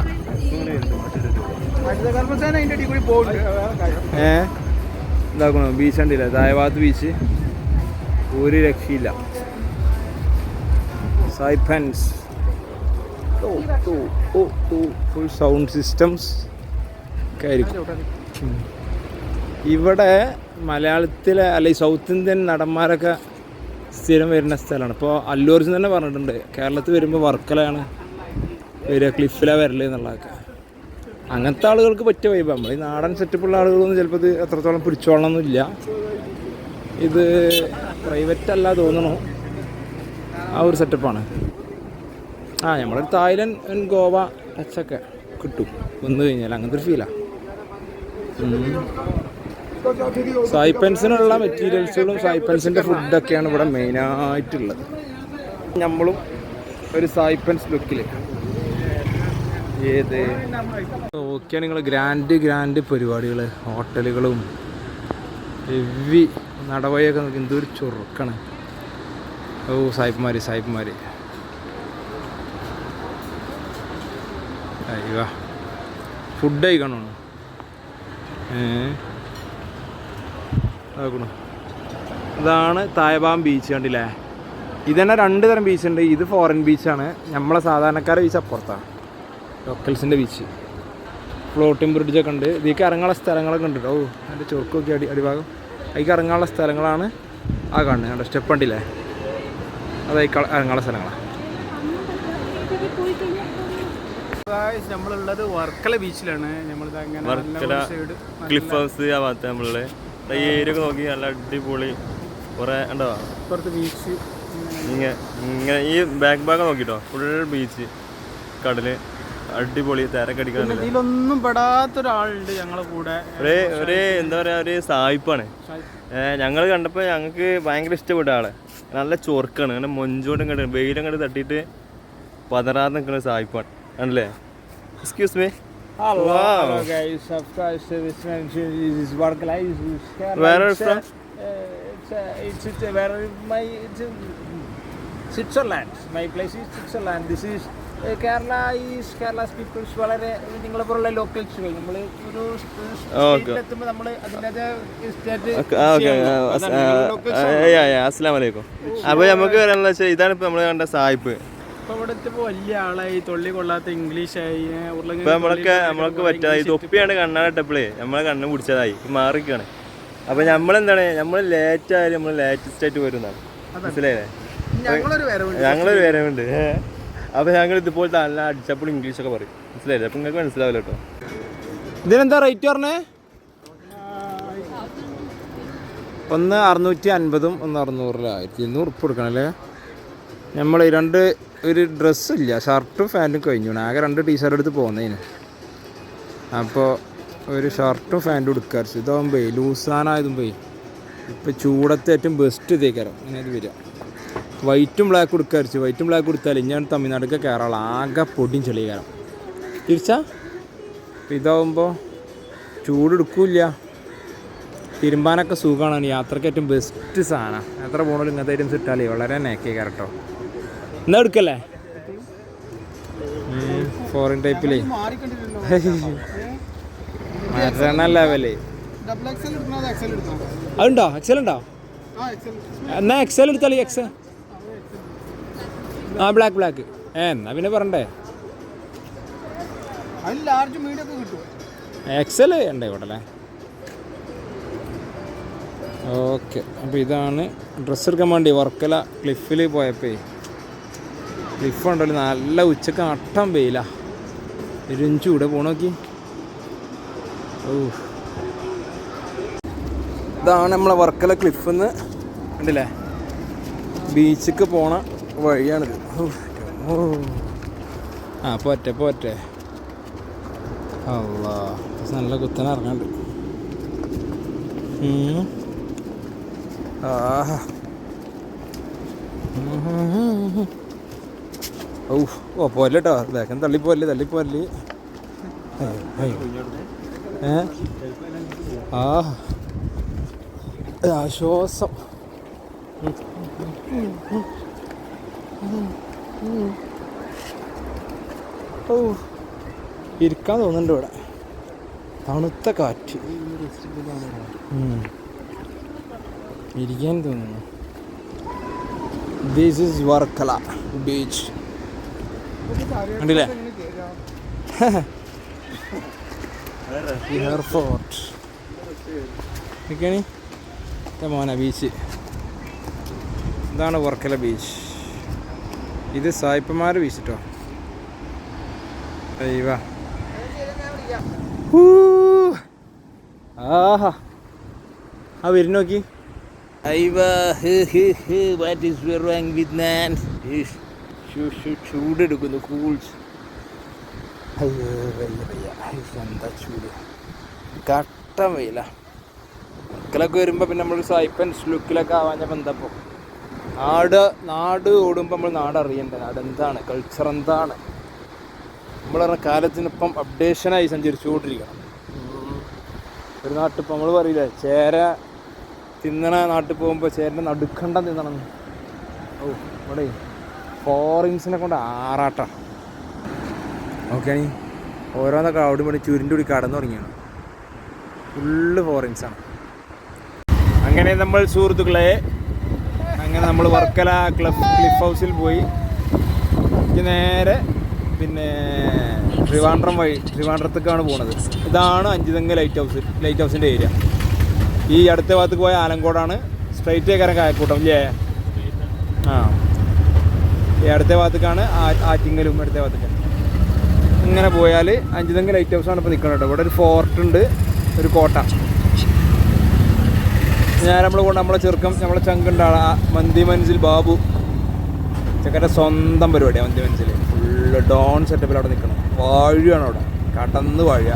ഇതാക്കണോ ബീച്ച് ഉണ്ടില്ല, തായഭാഗത്ത് ബീച്ച് ഒരു രക്ഷയില്ല. സായിപ്പൻസ് ഫുൾ സൗണ്ട് സിസ്റ്റംസ് ഒക്കെ ആയിരിക്കും. ഇവിടെ മലയാളത്തിലെ അല്ലെങ്കിൽ സൗത്ത് ഇന്ത്യൻ നടന്മാരൊക്കെ സ്ഥിരം വരുന്ന സ്ഥലമാണ്. ഇപ്പോൾ അല്ലു അർജുൻ തന്നെ പറഞ്ഞിട്ടുണ്ട് കേരളത്തിൽ വരുമ്പോൾ വർക്കലയാണ് വരിക, ക്ലിഫിലാണ് വരല് എന്നുള്ളതൊക്കെ. അങ്ങനത്തെ ആളുകൾക്ക് പറ്റിയ വൈബ്. നമ്മൾ ഈ നാടൻ സെറ്റപ്പുള്ള ആളുകളൊന്നും ചിലപ്പോൾ ഇത് എത്രത്തോളം പിടിച്ചോളണമെന്നില്ല. ഇത് പ്രൈവറ്റ് അല്ല തോന്നണു, ആ ഒരു സെറ്റപ്പാണ്. നമ്മളൊരു തായ്ലൻഡ് ഗോവ ടച്ചൊക്കെ കിട്ടും വന്നു കഴിഞ്ഞാൽ. അങ്ങനത്തെ ഒരു ഫീലാണ്. സായിപ്പൻസിനുള്ള മെറ്റീരിയൽസുകളും സായിപ്പൻസിൻ്റെ ഫുഡൊക്കെയാണ് ഇവിടെ മെയിനായിട്ടുള്ളത്. നമ്മളും ഒരു സായിപ്പൻസ് ലുക്കിൽ ഓക്കെ. നിങ്ങൾ ഗ്രാൻഡ് പരിപാടികൾ, ഹോട്ടലുകളും ഹെവി നടവയൊക്കെ നോക്കി എന്തൊരു ചൊറുക്കാണ്. സായിപ്പന്മാർ അയ്യോ ഫുഡ് കഴിക്കണോ നോക്കണോ. ഇതാണ് തായബാം ബീച്ച് കണ്ടില്ലേ. ഇതന്നെ 2 തരം ബീച്ചുണ്ട്. ഇത് ഫോറിൻ ബീച്ചാണ്. നമ്മളെ സാധാരണക്കാരെ ബീച്ച് അപ്പുറത്താണ്, ലോക്കൽസിൻ്റെ ബീച്ച്. ഫ്ലോട്ടിംഗ് ബ്രിഡ്ജൊക്കെ ഉണ്ട്. ഇതിലേക്ക് ഇറങ്ങാനുള്ള സ്ഥലങ്ങളൊക്കെ ഉണ്ട്. അതിൻ്റെ ചൊറുക്കൊക്കെ അടിഭാഗം അതിലേക്ക് ഇറങ്ങാനുള്ള സ്ഥലങ്ങളാണ് ആ കാണുന്നത്. കണ്ടോ സ്റ്റെപ്പ് ഉണ്ടില്ലേ, അതായി ഇറങ്ങാനുള്ള സ്ഥലങ്ങളാണ്. നമ്മളുള്ളത് വർക്കല ബീച്ചിലാണ്. വർക്കല ക്ലിഫ് ഹൗസ് ആ ഭാഗത്ത് നമ്മളുള്ളത്. ഈ ഏരിയ ഒക്കെ നോക്കി നല്ല അടിപൊളി കുറേ ഉണ്ടോ പുറത്ത് ബീച്ച്. ഇങ്ങനെ ഈ ബാക്ക് ഭാഗം നോക്കിട്ടോ ഫുൾ ബീച്ച്, കടല്, അടിപൊളി തിരക്കടിക്കാൻ. ഇതിലൊന്നും പെടാത്തൊരാളുണ്ട് ഞങ്ങളെ കൂടെ. ഒരു എന്താ പറയാ, ഒരു സായിപ്പാണ്. ഞങ്ങൾ കണ്ടപ്പോൾ ഞങ്ങൾക്ക് ഭയങ്കര ഇഷ്ടപ്പെട്ട ആള്. നല്ല ചൊറുക്കാണ്. അങ്ങനെ മൊഞ്ചോട്ടും കണ്ട് വെയിലും കണ്ട് തട്ടിയിട്ട് പതറാതെ നിൽക്കുന്ന സായിപ്പാണ്. ആണല്ലേ? Excuse me. Hello, Wow. hello guys. Of course, this is Varkala. Where are you from? It's where it's Switzerland. My place is Switzerland. This is Kerala's people വളരെ നിങ്ങളെ പോലുള്ള ലോക്കൽസ് നമ്മൾ ഒരു സ്റ്റേറ്റിലെത്തുമ്പോൾ നമ്മൾ അതിൻ്റെ അസ്സലാമു അലൈക്കും. അപ്പോൾ നമുക്ക് പറയാനുള്ള വെച്ചാൽ ഇതാണ് ഇപ്പോൾ നമ്മൾ കണ്ട സായിപ്പ്. ഇപ്പോൾ ഇവിടെ എത്തിയപ്പോൾ വലിയ ആളായി, തൊള്ളി കൊള്ളാത്ത ഇംഗ്ലീഷായി. ഇപ്പം നമ്മളൊക്കെ പറ്റാതെ തൊപ്പിയാണ് കണ്ണാടിട്ടപ്പോഴേ നമ്മളെ കണ്ണ് പിടിച്ചതായി മാറിക്കാണ്. അപ്പോൾ നമ്മളെന്താണ് നമ്മൾ ലേറ്റ് ആയാലും നമ്മൾ ലേറ്റസ്റ്റ് ആയിട്ട് വരുന്നതാണ്. മനസ്സിലായില്ലേ? ഞങ്ങളൊരു വരവുണ്ട്. അപ്പോൾ ഞങ്ങൾ ഇതുപോലത്തെ നല്ല അടിച്ചപ്പോൾ ഇംഗ്ലീഷൊക്കെ പറയും. മനസ്സിലായില്ലേ? അപ്പം നിങ്ങൾക്ക് മനസ്സിലാവില്ല കേട്ടോ. ഇതിനെന്താ റേറ്റ് പറഞ്ഞേ? ഒന്ന് 650 ഒന്ന് 600 1200 ഉറുപ്പ് കൊടുക്കണല്ലേ. നമ്മൾ ഒരു ഡ്രസ്സില്ല, ഷർട്ടും പാൻറ്റും കഴിഞ്ഞു. ആകെ 2 ടീഷർട്ട് എടുത്ത് പോകുന്നതിന്. അപ്പോൾ ഒരു ഷർട്ടും പാൻറ്റും എടുക്കുക. ഇതാകുമ്പോൾ ലൂസാനായതും പോയി. ഇപ്പോൾ ചൂടത്തെ ഏറ്റവും ബെസ്റ്റ് ഇതേക്കാരം അങ്ങനെ ഇത് വരിക. വൈറ്റും ബ്ലാക്ക് കൊടുക്കുക. വൈറ്റും ബ്ലാക്ക് കൊടുത്താൽ ഞാൻ തമിഴ്നാടൊക്കെ കയറാളെ ആകെ പൊടിയും ചെളികാരം തിരിച്ചാ. ഇതാവുമ്പോൾ ചൂടെടുക്കില്ല, തിരുമ്പാനൊക്കെ സുഖമാണ്. യാത്രയ്ക്ക് ഏറ്റവും ബെസ്റ്റ് സാധനം. എത്ര പോകണമെങ്കിലും ഇങ്ങനത്തെ ഐറ്റംസ് ഇട്ടാലേ വളരെ നേക്കേ കയറട്ടോ. എന്നാ എടുക്കല്ലേ ഫോറിൻ ടൈപ്പിലേ മറ്റണ ലെവല്. അതുണ്ടോ? എക്സൽ ഉണ്ടോ? എന്നാ എക്സൽ എടുത്താലേ. എക്സൽ ആ ബ്ലാക്ക് എന്നാ പിന്നെ പറയണ്ടേ. എക്സൽ ഉണ്ടേ ഇവിടെ. ഓക്കെ, അപ്പോൾ ഇതാണ് ഡ്രസ്സ് എടുക്കാൻ വേണ്ടി വർക്കല ക്ലിഫിൽ പോയപ്പോൾ. ക്ലിഫ് ഉണ്ടല്ലോ നല്ല ഉച്ചക്ക് അട്ടം വെയില. ചൂടെ പോണോക്കി. ഓ, ഇതാണ് നമ്മളെ വർക്കല ക്ലിഫിന്ന് ഉണ്ടല്ലേ ബീച്ചിക്ക് പോണ വഴിയാണിത്. ഓ ആ പോറ്റെ അല്ലാ, നല്ല കുത്തനെ ഇറങ്ങാണ്ട്. ആഹാ, ഓ പോലെ കേട്ടോ. വേഗം തള്ളിപ്പോല്ലേ. ആശ്വാസം. ഓ, ഇരിക്കാൻ തോന്നുന്നുണ്ട് ഇവിടെ. തണുത്ത കാറ്റ്, ഇരിക്കാൻ തോന്നുന്നു. This is Varkala beach. കണ്ടില്ലേ? എയർപോർട്ട് മോന ബീച്ച്. ഇതാണ് വർക്കല ബീച്ച്. ഇത് സായിപ്പന്മാർ ബീച്ച് കേട്ടോ. അയ്യവാ, ആഹാ, ആ വരുന്ന നോക്കി. ചൂടെടുക്കുന്നു. കൂൾസ്. എന്താ ചൂട്, കട്ട വെയില. മക്കളൊക്കെ വരുമ്പോൾ പിന്നെ നമ്മൾ സായിപ്പൻസ് ലുക്കിലൊക്കെ ആവാഞ്ഞപ്പോൾ എന്താപ്പോൾ നാട് ഓടുമ്പോൾ നമ്മൾ നാട് അറിയണ്ടേ. നാട് എന്താണ്, കൾച്ചർ എന്താണ്. നമ്മൾ പറഞ്ഞ കാലത്തിനൊപ്പം അപ്ഡേഷനായി സഞ്ചരിച്ചുകൊണ്ടിരിക്കണം. ഒരു നാട്ടിപ്പോൾ നമ്മൾ പറയില്ലേ, ചേര തിന്നണ നാട്ടിൽ പോകുമ്പോൾ ചേരൻ്റെ നടുക്കണ്ട തിന്നണം. ഓ, ഇവിടെ ഫോറിൻസിനെ കൊണ്ട് ആറാട്ടം. ഓക്കെ, ഓരോന്നൊക്കെ അവിടെ വേണ്ടി ചുരുണ്ടുകൂടി കടന്നു തുടങ്ങിയാണ്. ഫുള്ള് ഫോറിൻസാണ്. അങ്ങനെ നമ്മൾ സുഹൃത്തുക്കളെ നമ്മൾ വർക്കല ക്ലിഫ് ഹൗസിൽ പോയി. നേരെ പിന്നെ ട്രിവാൻഡ്രത്തേക്കാണ് പോകുന്നത്. ഇതാണ് അഞ്ചുതെങ്ങ് ലൈറ്റ് ഹൗസിൻ്റെ ഏരിയ. ഈ അടുത്ത ഭാഗത്തേക്ക് പോയ ആലങ്കോടാണ്. സ്ട്രൈറ്റ് കയറാൻ കായക്കൂട്ടം ഇല്ലേ? ആ, ഈ അടുത്ത ഭാഗത്തേക്കാണ് ആറ്റിങ്ങലും. അടുത്ത ഭാഗത്തേക്ക് ഇങ്ങനെ പോയാൽ അഞ്ചുതെങ്ങ് ലൈറ്റ് ഹൗസാണ് ഇപ്പോൾ നിൽക്കുന്നത് കേട്ടോ. ഇവിടെ ഒരു ഫോർട്ട് ഉണ്ട്, ഒരു കോട്ട. നമ്മളെ ചെറുക്കം, നമ്മളെ ചങ്കുണ്ട് ആളാ മന്തി മൻസിൽ ബാബു. ചെക്കൻ്റെ സ്വന്തം പരിപാടിയാണ് മന്തി മൻസിൽ. ഫുള്ള് ഡോൺ സെറ്റപ്പിൽ അവിടെ നിൽക്കണം. വാഴയാണ് അവിടെ, കടന്ന് വാഴ.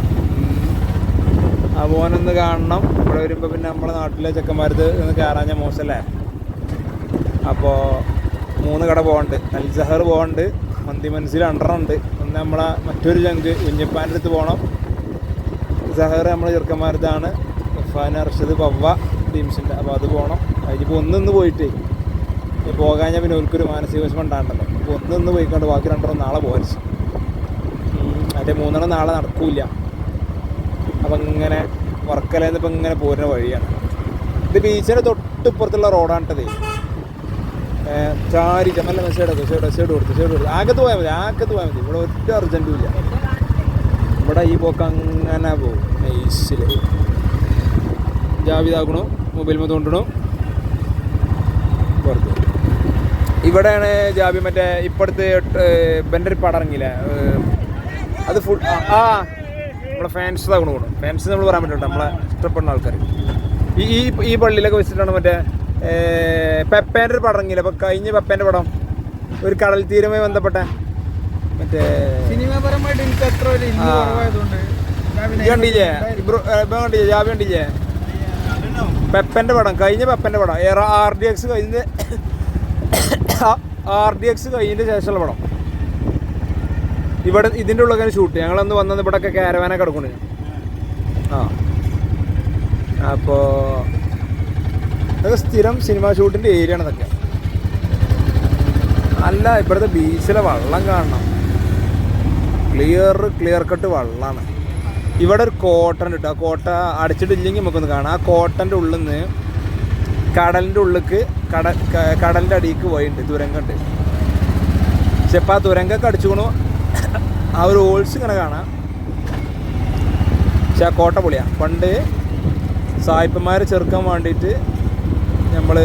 ആ പോനൊന്ന് കാണണം. ഇവിടെ വരുമ്പോൾ പിന്നെ നമ്മളെ നാട്ടിലെ ചെക്കന്മാരത് ഒന്ന് കയറാൻ ഞാൻ മോശമല്ലേ. അപ്പോൾ 3 കട പോകണ്ട്. അൽസഹർ പോകണ്ട്, മന്തി മൻസിൽ 2 ഉണ്ട്, ഒന്ന് പിന്നെ നമ്മളെ മറ്റൊരു ചങ്ക് കുഞ്ഞപ്പാൻ്റെ അടുത്ത് പോകണം. സഹർ നമ്മളെ ചെറുക്കന്മാരതാണ്, ഇർഫാൻ, അർഷദ്, പവ്വ ടീംസിൻ്റെ. അപ്പോൾ അത് പോകണം. അതിനിപ്പോൾ ഒന്നിന്ന് പോയിട്ട് പോകാൻ ഞാൻ പിന്നെ ഓൽക്കൊരു മാനസിക വിഷമം ഉണ്ടാകണ്ടല്ലോ. അപ്പോൾ ഒന്നിന്ന് പോയിക്കൊണ്ട് ബാക്കി രണ്ടെണ്ണം നാളെ പോകാൻ. അതിൻ്റെ 3 നാളെ നടക്കൂല. അപ്പം ഇങ്ങനെ വർക്കലേന്ന് ഇപ്പം ഇങ്ങനെ പോരുന്ന വഴിയാണ്. ഇത് ബീച്ചിൻ്റെ തൊട്ടിപ്പുറത്തുള്ള റോഡാണിട്ടത്. ചാരിച്ച നല്ല സൈഡ് കൊടുത്ത് ആകത്ത് പോയാൽ മതി. ഇവിടെ ഒറ്റ അർജൻറ്റും ഇല്ല. ഇവിടെ ഈ പോക്ക് അങ്ങനെ പോകും നൈസിൽ. ജാവിതാക്കണു, മൊബൈൽ കൊണ്ടു പുറത്ത്. ഇവിടെയാണ് ജാബി മറ്റേ ഇപ്പോഴത്തെ ബൻ്റെ ഒരു പടം ഇറങ്ങിയില്ല, അത് ഫുൾ നമ്മളെ ഫാൻസ് ആകണം കൂടും. ഫാൻസ് നമ്മൾ പറയാൻ പറ്റും നമ്മളെ ഇഷ്ടപ്പെടുന്ന ആൾക്കാർ. ഈ പള്ളിയിലൊക്കെ വെച്ചിട്ടാണ് മറ്റേ പെപ്പേൻ്റെ ഒരു പടം ഇറങ്ങിയില്ല. അപ്പോൾ കഴിഞ്ഞ പെപ്പേൻ്റെ പടം ഒരു കടൽ തീരവുമായി ബന്ധപ്പെട്ട മറ്റേ സിനിമാപരമായിട്ട് എനിക്ക് അത്ര ഒരു കണ്ടില്ലേ ജാബി കണ്ടില്ലേ പെപ്പൻ്റെ പടം, കഴിഞ്ഞ പെപ്പൻ്റെ പടം RDX കഴിഞ്ഞതിൻ്റെ ശേഷമുള്ള പടം. ഇവിടെ ഇതിൻ്റെ ഉള്ളൊക്കെ ഷൂട്ട് ഞങ്ങളന്ന് വന്നത് ഇവിടെയൊക്കെ കാരവാനൊക്കെ കിടക്കുന്നു. അപ്പോൾ ഇതൊക്കെ സ്ഥിരം സിനിമ ഷൂട്ടിൻ്റെ ഏരിയ ആണ് ഇതൊക്കെ. അല്ല, ഇവിടുത്തെ ബീച്ചിലെ വെള്ളം കാണണം. ക്ലിയർ കട്ട് വെള്ളമാണ്. ഇവിടെ ഒരു കോട്ട ഉണ്ട് കേട്ടോ. ആ കോട്ട അടിച്ചിട്ടില്ലെങ്കിൽ നമുക്കൊന്ന് കാണാം. ആ കോട്ടൻ്റെ ഉള്ളിൽ നിന്ന് കടലിൻ്റെ ഉള്ളിലേക്ക് കടലിൻ്റെ അടിയിലേക്ക് പോയിട്ടുണ്ട്, തുരങ്കമുണ്ട്. പക്ഷെ ഇപ്പം ആ തുരങ്കമൊക്കെ അടിച്ചുകൊണ്ടു ആ ഒരു ഓൾസ് ഇങ്ങനെ കാണാം. പക്ഷെ ആ കോട്ട പൊളിയാണ്. പണ്ട് സായിപ്പന്മാരെ ചെറുക്കാൻ വേണ്ടിയിട്ട് നമ്മൾ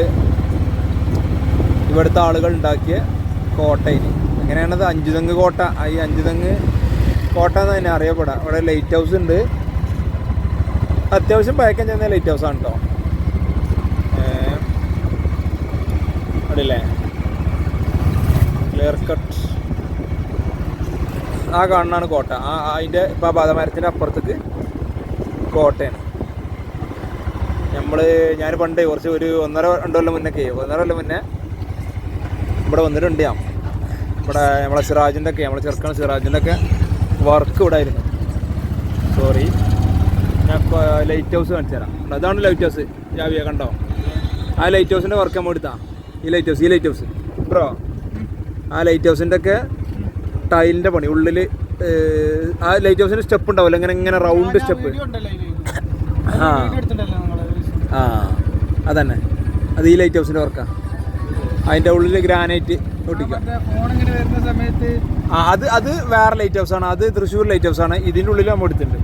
ഇവിടുത്തെ ആളുകൾ ഉണ്ടാക്കിയ കോട്ടയിൽ എങ്ങനെയാണത് 5 തെങ്ങ് കോട്ട. ഈ 5 തെങ്ങ് കോട്ട എന്ന് തന്നെ അറിയപ്പെടാം. ഇവിടെ ലൈറ്റ് ഹൗസ് ഉണ്ട്, അത്യാവശ്യം പഴക്കം ചെന്ന ലൈറ്റ് ഹൗസാണ് കേട്ടോ. അടില്ലേ ക്ലിയർ കട്ട് ആ കാണുന്നതാണ് കോട്ട. അതിൻ്റെ ഇപ്പോൾ പാതമരത്തിൻ്റെ അപ്പുറത്തേക്ക് കോട്ടയാണ്. ഞാൻ പണ്ട് കുറച്ച് ഒരു 1.5-2 കൊല്ലം മുന്നേ ഇവിടെ വന്നിട്ടുണ്ട്. ഇവിടെ നമ്മളെ സിറാജിൻ്റെ ഒക്കെ നമ്മളെ ചെറുക്കണ സിറാജിൻ്റെ ഒക്കെ വർക്ക് ഇവിടെ ആയിരുന്നു. സോറി, ഞാൻ ലൈറ്റ് ഹൗസ് കാണിച്ചു തരാം. അതാണ് ലൈറ്റ് ഹൗസ്. ജാവിയ കണ്ടോ? ആ ലൈറ്റ് ഹൗസിൻ്റെ വർക്ക് നമ്മൾ എടുത്താൽ ഈ ലൈറ്റ് ഹൗസ് ബ്രോ. ആ ലൈറ്റ് ഹൗസിൻ്റെ ഒക്കെ ടൈലിൻ്റെ പണി ഉള്ളിൽ. ആ ലൈറ്റ് ഹൗസിൻ്റെ സ്റ്റെപ്പ് ഉണ്ടാവില്ല, ഇങ്ങനെ റൗണ്ട് സ്റ്റെപ്പ്. അതന്നെ, അത് ഈ ലൈറ്റ് ഹൗസിൻ്റെ വർക്കാണ്. അതിൻ്റെ ഉള്ളിൽ ഗ്രാനൈറ്റ് ഒട്ടിക്കാം. അത് വേറെ ലൈറ്റ് ഹൗസാണ്. അത് തൃശ്ശൂർ ലൈറ്റ് ഹൗസാണ്. ഇതിൻ്റെ ഉള്ളിൽ നമ്മൾ എടുത്തിട്ടുണ്ട്.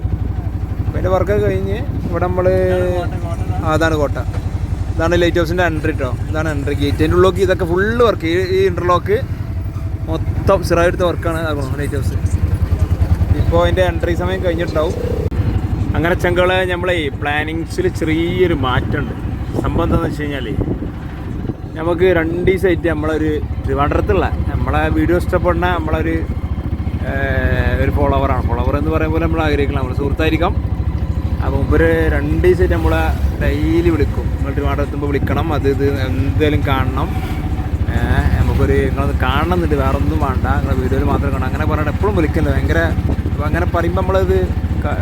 അപ്പോൾ അതിൻ്റെ വർക്കൊക്കെ കഴിഞ്ഞ് ഇവിടെ നമ്മൾ അതാണ് കോട്ട. ഇതാണ് ലൈറ്റ് ഹൗസിൻ്റെ എൻട്രി കേട്ടോ. ഇതാണ് എൻട്രി ഗേറ്റ്. അതിൻ്റെ ഉള്ളിലേക്ക് ഇതൊക്കെ ഫുള്ള് വർക്ക്. ഈ ഇൻ്റർലോക്ക് മൊത്തം സിറായെടുത്ത വർക്കാണ് ആകണം ലൈറ്റ് ഹൗസ്. ഇപ്പോൾ അതിൻ്റെ എൻട്രി സമയം കഴിഞ്ഞിട്ടുണ്ടാവും. അങ്ങനെ ചെങ്കളെ നമ്മളെ പ്ലാനിങ്സിൽ ചെറിയൊരു മാറ്റമുണ്ട്. സംഭവം എന്താണെന്ന് വെച്ച് കഴിഞ്ഞാൽ നമുക്ക് 2 ദിവസമായിട്ട് നമ്മളൊരു ട്രിവാൻഡ്രത്തുള്ള നമ്മളെ വീഡിയോ ഇഷ്ടപ്പെടുന്ന നമ്മളൊരു ഫോളോവറാണ്. ഫോളോവർ എന്ന് പറയുമ്പോൾ നമ്മൾ ആഗ്രഹിക്കണം, നമ്മൾ സുഹൃത്തായിരിക്കാം. അപ്പോൾ മുമ്പൊരു 2 ദിവസമായിട്ട് നമ്മളെ ഡെയിലി വിളിക്കും. നിങ്ങൾ ട്രിവാൻഡ്രത്തുമ്പോൾ വിളിക്കണം, ഇത് എന്തെങ്കിലും കാണണം, നിങ്ങളത് കാണണമെന്നുണ്ട്, വേറെ ഒന്നും വേണ്ട, നിങ്ങളെ വീഡിയോയിൽ മാത്രം കാണാം, അങ്ങനെ പറഞ്ഞിട്ട് എപ്പോഴും വിളിക്കുന്നത് ഭയങ്കര. അപ്പോൾ അങ്ങനെ പറയുമ്പോൾ നമ്മളത്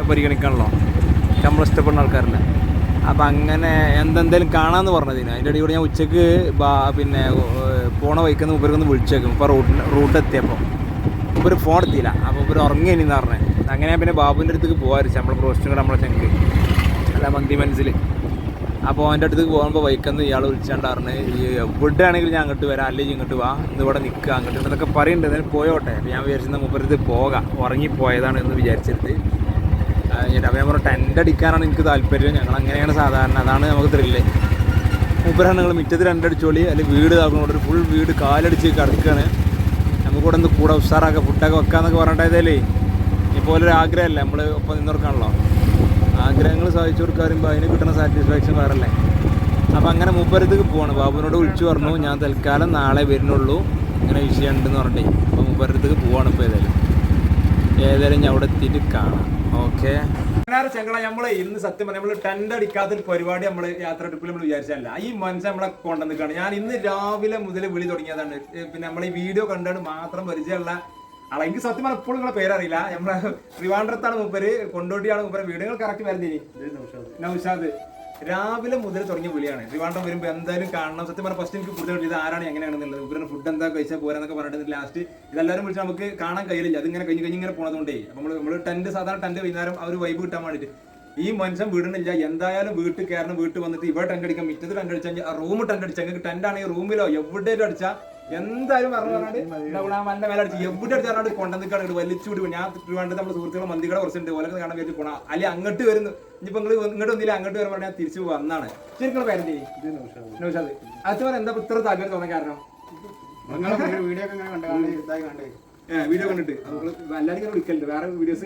പരിഗണിക്കണമല്ലോ, നമ്മളിഷ്ടപ്പെടുന്ന ആൾക്കാരല്ലേ. അപ്പം അങ്ങനെ എന്തെങ്കിലും കാണാമെന്ന് പറഞ്ഞതിന് അതിൻ്റെ ഇടയിൽ കൂടെ ഞാൻ ഉച്ചക്ക് പിന്നെ പോണ വൈക്കുന്ന മുമ്പൊരുക്കൊന്ന് വിളിച്ചേക്കും. ഇപ്പോൾ റൂട്ട് എത്തിയപ്പോൾ മുമ്പൊരു ഫോൺ എത്തിയില്ല. അപ്പോൾ ഇവർ ഉറങ്ങി എന്ന് പറഞ്ഞത്. അങ്ങനെ പിന്നെ ബാബുവിൻ്റെ അടുത്തേക്ക് പോകാറിച്ച് നമ്മളെ പ്രോസ്റ്റും നമ്മളെ ചെങ്ക് അല്ല മന്തി മനസ്സിൽ. അപ്പോൾ അവൻ്റെ അടുത്തേക്ക് പോകുമ്പോൾ വൈക്കുന്ന ഇയാൾ വിളിച്ചാണ്ടാറിന് ഈ എവിടെ ആണെങ്കിലും ഞാൻ അങ്ങോട്ട് വരാം, അല്ലെങ്കിൽ ഇങ്ങോട്ട് വാ, ഇന്നിവിടെ നിൽക്കുക, അങ്ങോട്ട് ഇതൊക്കെ പറയുന്നുണ്ട്. എന്നാലും പോയോട്ടെ. ഞാൻ വിചാരിച്ചിരുന്ന മുമ്പരത്ത് പോകാം, ഉറങ്ങിപ്പോയതാണ് എന്ന് വിചാരിച്ചിട്ട്. അപ്പോൾ ഞാൻ പറഞ്ഞു ടെൻ്റ് അടിക്കാനാണ് എനിക്ക് താല്പര്യം, ഞങ്ങൾ അങ്ങനെയാണ് സാധാരണ, അതാണ് നമുക്ക് ത്രില്ല്. മൂപ്പരാണ് നിങ്ങൾ മുറ്റത്ത് ടെൻ്റ് അടിച്ചോളി, അല്ലെങ്കിൽ വീട് താക്കണോട് ഒരു ഫുൾ വീട് കാലടിച്ച് കിടക്കുകയാണ്, നമുക്ക് കൂടെ ഒന്ന് കൂടെ ഉഷാറാക്കുക, ഫുഡൊക്കെ വെക്കാമെന്നൊക്കെ പറഞ്ഞിട്ടേതല്ലേ. ഇപ്പോലൊരു ആഗ്രഹമല്ലേ, നമ്മൾ ഒപ്പം നിന്നവർക്കാണല്ലോ. ആഗ്രഹങ്ങൾ സാധിച്ചു കൊടുക്കാൻ വരുമ്പോൾ അതിന് കിട്ടുന്ന സാറ്റിസ്ഫാക്ഷൻ വേറല്ലേ. അപ്പോൾ അങ്ങനെ മൂപ്പരത്തേക്ക് പോവാണ്. ബാബുവിനോട് വിളിച്ചു പറഞ്ഞു ഞാൻ തൽക്കാലം നാളെ വരുന്നുള്ളൂ, ഇങ്ങനെ വിഷയം ഉണ്ടെന്ന് പറഞ്ഞിട്ടേ. അപ്പോൾ മൂപ്പരത്തേക്ക് പോവാണ്. ഇപ്പോൾ ഏതായാലും ഞാൻ അവിടെ എത്തിയിട്ട് കാണാം. ഓക്കെ ചെങ്കള, നമ്മൾ ഇന്ന് സത്യം പറഞ്ഞാൽ നമ്മൾ ടെൻ്റ് അടിക്കാത്തൊരു പരിപാടി നമ്മൾ യാത്ര ട്രിപ്പിൽ നമ്മൾ വിചാരിച്ചല്ല. ഈ മനുഷ്യൻ നമ്മളെ കൊണ്ടുവന്നിക്കാണ്. ഞാൻ ഇന്ന് രാവിലെ മുതൽ വിളി തുടങ്ങിയതാണ്. പിന്നെ നമ്മൾ ഈ വീഡിയോ കണ്ടാണ് മാത്രം പരിചയമുള്ള എനിക്ക് സത്യം പറഞ്ഞാൽ ഇപ്പോഴും നിങ്ങളെ പേരറിയില്ല. നമ്മളെ ട്രിവാൻഡ്രത്താണ് മൂപ്പര്, കൊണ്ടോട്ടിയാണ് മൂപ്പര്. വീടുകൾ കറക്റ്റ് വരുന്നേനി നൗഷാദ്. രാവിലെ മുതൽ തുടങ്ങിയ വിളിയാണ്. ട്രിവാൻഡ്രം വരുമ്പോൾ എന്തായാലും കാണണം. സത്യം പറഞ്ഞാൽ ഫസ്റ്റ് എനിക്ക് കൂടുതൽ ഇത് ആരാണ് എങ്ങനെയാണെന്നുള്ളത്, മൂപ്പരുടെ ഫുഡ് എന്താ കഴിച്ചാൽ പോരാന്നൊക്കെ പറഞ്ഞിട്ട് ലാസ്റ്റ് ഇതെല്ലാവരും വിളിച്ച് നമുക്ക് കാണാൻ കഴിയില്ല. അതിങ്ങനെ കഴിഞ്ഞ് പോണതുകൊണ്ടേ നമ്മൾ ടെന്റ് സാധാരണ ടെന്റ് വൈകുന്നേരം ആ ഒരു വൈബ് കിട്ടാൻ വേണ്ടിയിട്ട് ഈ മനുഷ്യൻ വീടുന്നില്ല. എന്തായാലും വീട്ടിൽ കയറണം. വീട്ടിൽ വന്നിട്ട് ഇവിടെ ടെന്റ് അടിക്കാൻ, മിറ്റത്ത് ടെന്റ് അടിച്ചാൽ റൂം ടെന്റ് അടിച്ചാൽ നിങ്ങൾക്ക് ടെന്റ് ആണെങ്കിൽ റൂമിലോ എവിടെയും അടിച്ചാൽ എന്തായാലും പറഞ്ഞാണ്ട് മന്റെ മേലെ അടിച്ച് എവിടെ അടിച്ചാൽ കൊണ്ടുവന്നിക്കാണ് വലിച്ചുകൂടി. ഞാൻ വേണ്ടത് നമ്മുടെ സുഹൃത്തുക്കളെ മന്തികളെ കുറച്ചുണ്ട്, ഓലൊക്കെ കാണാൻ വേണ്ടി പോകണം. അല്ലെങ്കിൽ അങ്ങോട്ട് വരുന്നു. ഇനിയിപ്പോൾ നിങ്ങൾ ഇങ്ങോട്ട് വന്നില്ല, അങ്ങോട്ട് വരുമ്പോൾ ഞാൻ തിരിച്ചു വന്നാണ്. ശരിക്കും പേരെന്തി നൗഷാദ്. അച്ഛൻ എന്താ ഇത്ര താല്പര്യം തോന്നാൻ കാരണം? വീഡിയോ ഒക്കെ കണ്ടേ വീഡിയോ കണ്ടിട്ട് എല്ലാവരും വിളിക്കലുണ്ട് വേറെ വീഡിയോസ്.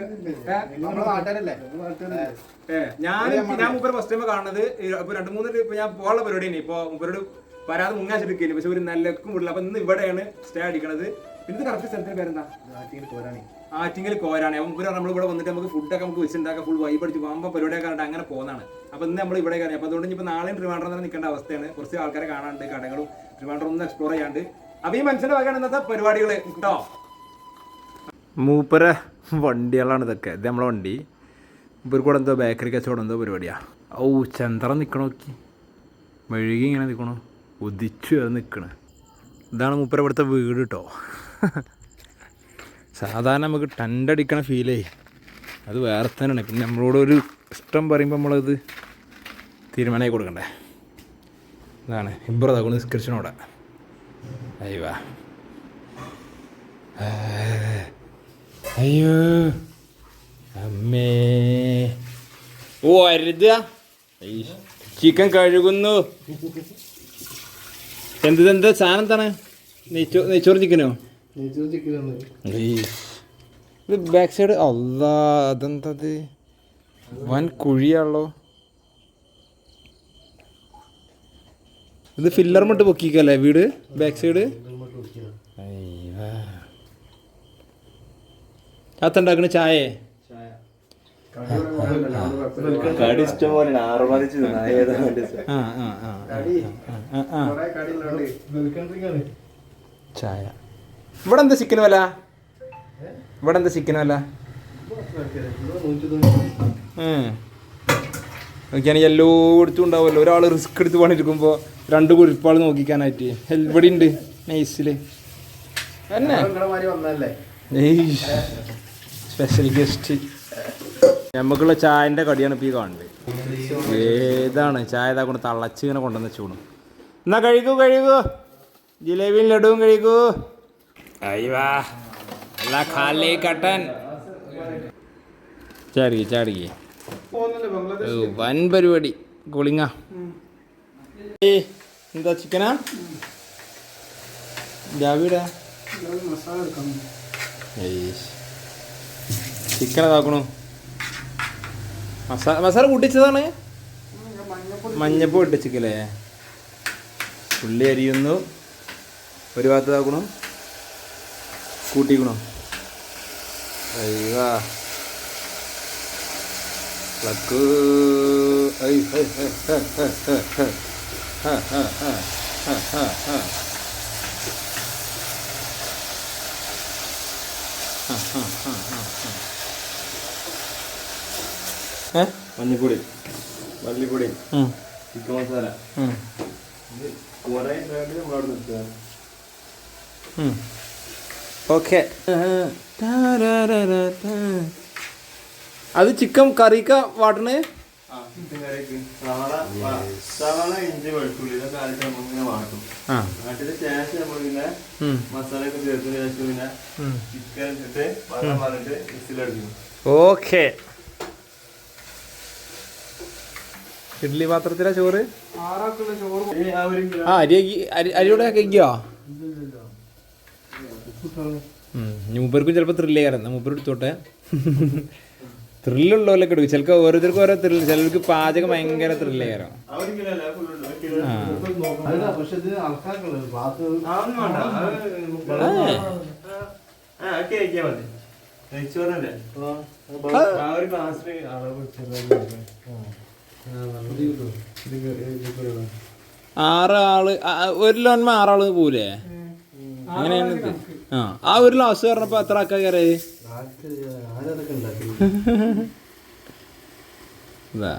ഞാൻ മുപ്പര് ഫസ്റ്റ് ടൈം കാണുന്നത്. ഇപ്പൊ 2-3 ഇപ്പൊ ഞാൻ പോകാനുള്ള പരിപാടിയാണ്. ഇപ്പൊ മുപ്പരോട് വരാതെ മുങ്ങാച്ചിരിക്കുന്നു. പക്ഷെ ഒരു നല്ലക്കും വിടില്ല. അപ്പൊ ഇന്ന് ഇവിടെയാണ് സ്റ്റേ അടിക്കണത്. ഇത് കറക്റ്റ് സ്ഥലത്തിന് പേരെന്താ? ആറ്റിങ്ങൽ കോരാണ്. മുപ്പര് നമ്മളിവിടെ വന്നിട്ട് നമുക്ക് ഫുഡൊക്കെ നമുക്ക് വെച്ചിട്ടുണ്ടാക്കാം. ഫുൾ വൈബ് അടിച്ച് പോകുമ്പോൾ പരിപാടിയൊക്കെ കണ്ടിട്ട് അങ്ങനെ പോകുന്നതാണ്. അപ്പൊ ഇന്ന് നമ്മൾ ഇവിടെ കയറി. അപ്പൊ അതുകൊണ്ട് ഇപ്പൊ നാളെയും ട്രിവാൻഡ്രം തന്നെ നിൽക്കേണ്ട അവസ്ഥയാണ്. കുറച്ച് ആൾക്കാരെ കാണാനുണ്ട്, കടകളും ട്രിവാൻഡ്രം ഒന്ന് എക്സ്പ്ലോർ ചെയ്യാണ്ട്. അപ്പൊ ഈ മനുഷ്യന്റെ വകയാണ് ഇന്നത്തെ പരിപാടികൾ കേട്ടോ. മൂപ്പര വണ്ടികളാണ് ഇതൊക്കെ. ഇത് നമ്മളെ വണ്ടി. മൂപ്പർ കൂടെ എന്തോ ബേക്കറി കച്ചവടം എന്തോ പരിപാടിയാ. ഓ ചന്ദ്രൻ നിൽക്കണ നോക്കി, മെഴുകി ഇങ്ങനെ നിൽക്കണു, ഉദിച്ചു നിൽക്കണേ. ഇതാണ് മൂപ്പര ഇവിടുത്തെ വീട് കേട്ടോ. സാധാരണ നമുക്ക് ടെൻ്റ് അടിക്കണ ഫീലേ അത് വേറെ തന്നെയാണ്. പിന്നെ നമ്മളോടൊരു ഇഷ്ടം പറയുമ്പോൾ നമ്മളത് തീരുമാനമായി കൊടുക്കണ്ടേ. ഇതാണ് ഇബ്രതാ നിസ്കരിച്ചനോടെ. അയ്യോ അയ്യോ അമ്മേ. ഓ അരുതാ, ചിക്കൻ കഴുകുന്നു. എന്താ സാധനം എന്താണ്? നെയ്ച്ചോറ് ചിക്കനോ? ഇത് ബാക്ക് സൈഡ്. അല്ലാ അതെന്തത് വൻ കുഴിയാണല്ലോ. ഇത് ഫില്ലർ മട്ട് പൊക്കിക്കല്ലേ വീട് ബാക്ക് സൈഡ്. അത്തുണ്ടാക്കണ ചായ ചായ. ഇവിടെ എന്താ ചിക്കൻ വില? ഇവിടെ എന്താ ചിക്കൻ വില? നോക്കിയാണെങ്കിൽ എല്ലായിടത്തും ഉണ്ടാവുമല്ലോ. ഒരാൾ റിസ്ക് എടുത്ത് പണിയെടുക്കുമ്പോൾ 2 കുരിപ്പാൾ നോക്കിക്കാനായിട്ട് ഇവിടെ ഉണ്ട് നൈസില്. Special guest. നമുക്കുള്ള ചായൻ്റെ കടിയാണ് ഇപ്പോൾ ഈ കാണുന്നത്. ഏതാണ് ചായ ഇതാ തള്ളച്ച് ഇങ്ങനെ കൊണ്ടുവന്ന് വെച്ചോണു. എന്നാ കഴിക്കൂ ജിലേബിയും ലഡുവും കഴിക്കൂ. അയ്യവാ അല്ല ഖാലി കട്ടൻ. ചാടിക്ക് വൻ പരിപാടി. കുളിങ്ങ എന്താ ചിക്കനാ? ജാവിടാ ചിക്കൻ ഇതാക്കണു. മസാല കൂട്ടിച്ചതാണ്. മഞ്ഞപ്പൊടി ഇട്ടിച്ചിക്കല്ലേ. ഉള്ളി അരിയുന്നു. ഒരു ഭാഗത്ത് ഇതാക്കണു, കൂട്ടിക്കണു. അയ്യാ ലക്കു. മഞ്ഞപ്പൊടി, മല്ലിപ്പൊടി, ചിക്കൻ മസാല. ഓക്കെ. അത് ചിക്കൻ കറിക്ക വാട്ടണ്. ഇഞ്ചി വെളുത്തുള്ളി ഇതൊക്കെ ആയിട്ട് നമ്മളിങ്ങനെ വാട്ടും. വാട്ടിന് ശേഷം നമ്മൾ പിന്നെ മസാലയൊക്കെ ചേർത്തതിന് ശേഷം പിന്നെ ചിക്കൻ ഇട്ടിട്ട് വെള്ളം പറഞ്ഞിട്ട് വിസിലടിക്കും. ഓക്കെ. ഇഡ്ഡലി പാത്രത്തിലാ ചോറ്. അരിയോടെ കഴിക്കോ? മൂപ്പർക്കും ചിലപ്പോൾ ത്രില്ലേ കയറുന്ന മൂപ്പർ എടുത്തോട്ടെ. ത്രില്ലുള്ളവരൊക്കെ എടുക്കും. ചിലക്ക് ഓരോരുത്തർക്കും ഓരോ ത്രില്ല്. ചിലർക്ക് പാചകം ഭയങ്കര ത്രില്ലേ കയറാം. ആറാള് ഒരു ലോന്മ 6 ആള് പോലേ? അങ്ങനെയാണ് ഇത്. ആ ഒരു ഗ്ലാസ് പറഞ്ഞപ്പോൾ എത്ര ആൾക്കാർ കയറി? ഇതാ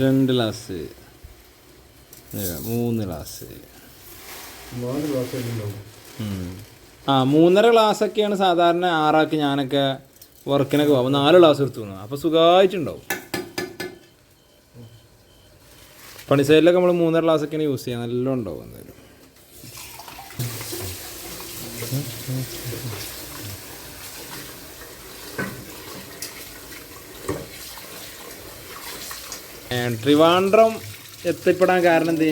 2 ഗ്ലാസ്, 3 ഗ്ലാസ്. 3.5 ഗ്ലാസ്സൊക്കെയാണ് സാധാരണ 6 ആൾക്ക് ഞാനൊക്കെ വർക്കിനൊക്കെ പോകും. അപ്പോൾ 4 ഗ്ലാസ് എടുത്തു തോന്നുന്നു. അപ്പോൾ സുഖമായിട്ടുണ്ടാവും. പണി സൈഡിലൊക്കെ നമ്മൾ 3.5 ഗ്ലാസ്സൊക്കെയാണ് യൂസ് ചെയ്യുക. നല്ല ഉണ്ടാവും എന്തായാലും. ട്രിവാൻഡ്രം എത്തിപ്പെടാൻ കാരണം എന്ത്?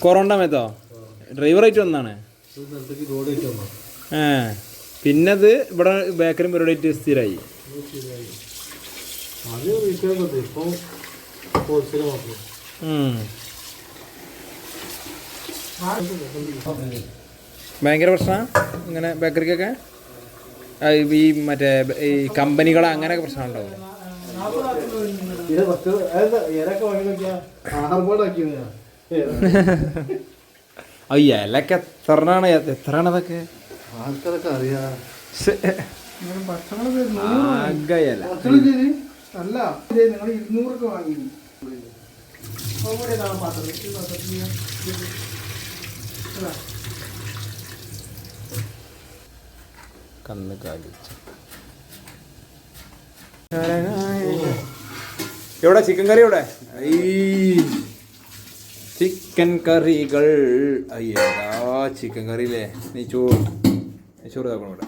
കൊറോണ സമയത്തോ? ഡ്രൈവറായിട്ട് വന്നാണ്. പിന്നത് ഇവിടെ ബേക്കറി പരിപാടിയായിട്ട് സ്ഥിരമായി. ഭയങ്കര പ്രശ്നമാണ് ഇങ്ങനെ ബേക്കറിക്കൊക്കെ. ഈ മറ്റേ ഈ കമ്പനികളെ അങ്ങനെയൊക്കെ പ്രശ്നം ഉണ്ടാവും. ഇലക്കെ എത്രയാണ് അതൊക്കെ അല്ല നിങ്ങൾ 200 വാങ്ങി. കന്ന് കാലിച്ച എവിടെ ചിക്കൻ കറി? എവിടെ ചിക്കൻ കറികൾ? അയ്യാ ചിക്കൻ കറിയില്ലേ? നെയ്ച്ചോറ് ഇതാക്കണം ഇവിടെ.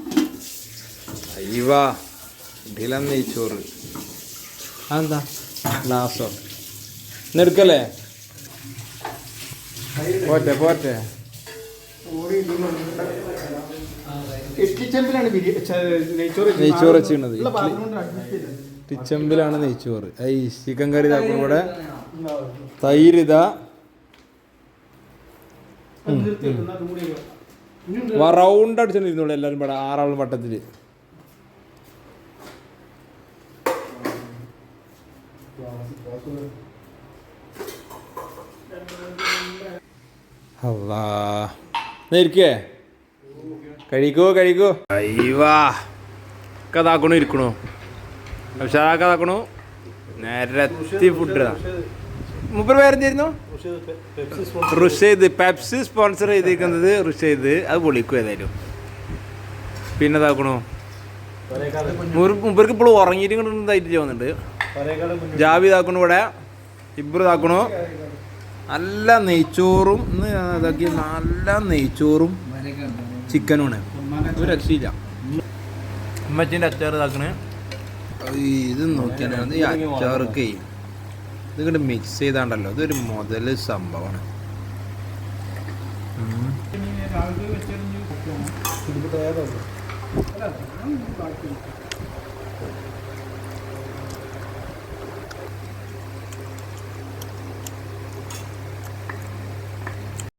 അയ്യവാ ഇതിലാണ് നെയ്ച്ചോറ്. അതെന്താ ഗ്ലാസോ? ഇന്നെടുക്കല്ലേ? പോട്ടെ നെയ്ച്ചോറ് വെച്ചിരുന്നത് ടിച്ചമ്പിലാണ് നെയ്ച്ചോറ്. ഈ ചിക്കൻ കറി ഇതാക്കും ഇവിടെ. തൈര് ഇതാ. റൗണ്ട് അടിച്ചോണ്ടിരുന്നോളൂ എല്ലാവരും ഇവിടെ 6 ആളും വട്ടത്തില്. ഇരിക്കേ കഴിക്കോ അയ്യവാ കഥാക്കണു ഇരിക്കണു. ഉഷാറാക്കണു. നേരത്തി ഫുഡ്. മുപ്പത് പേരെന്തായിരുന്നു? റുഷൈദ്. പെപ്സി സ്പോൺസർ ചെയ്തിരിക്കുന്നത് റുഷൈദ്. അത് പൊളിക്കും ഏതായാലും. പിന്നെ ഇതാക്കണു മുമ്പർക്ക് ഇപ്പോഴും ഉറങ്ങിയിട്ട് ഇതായിട്ട് പോകുന്നുണ്ട്. ജാവി ഇതാക്കണു ഇവിടെ. ഇബ്രു ഇതാക്കണു. നല്ല നെയ്ച്ചോറും ഇതാക്കി. നല്ല നെയ്ച്ചോറും ചിക്കനുമാണ്. ഒരു രക്ഷയില്ല. അമ്മച്ചിൻ്റെ അച്ചാർ ഇതാക്കണേ. ഇത് നോക്കിയാൽ ഈ അച്ചാറൊക്കെ ഇത് ഇങ്ങോട്ട് മിക്സ് ചെയ്താണ്ടല്ലോ. ഇതൊരു മുതൽ സംഭവമാണ്.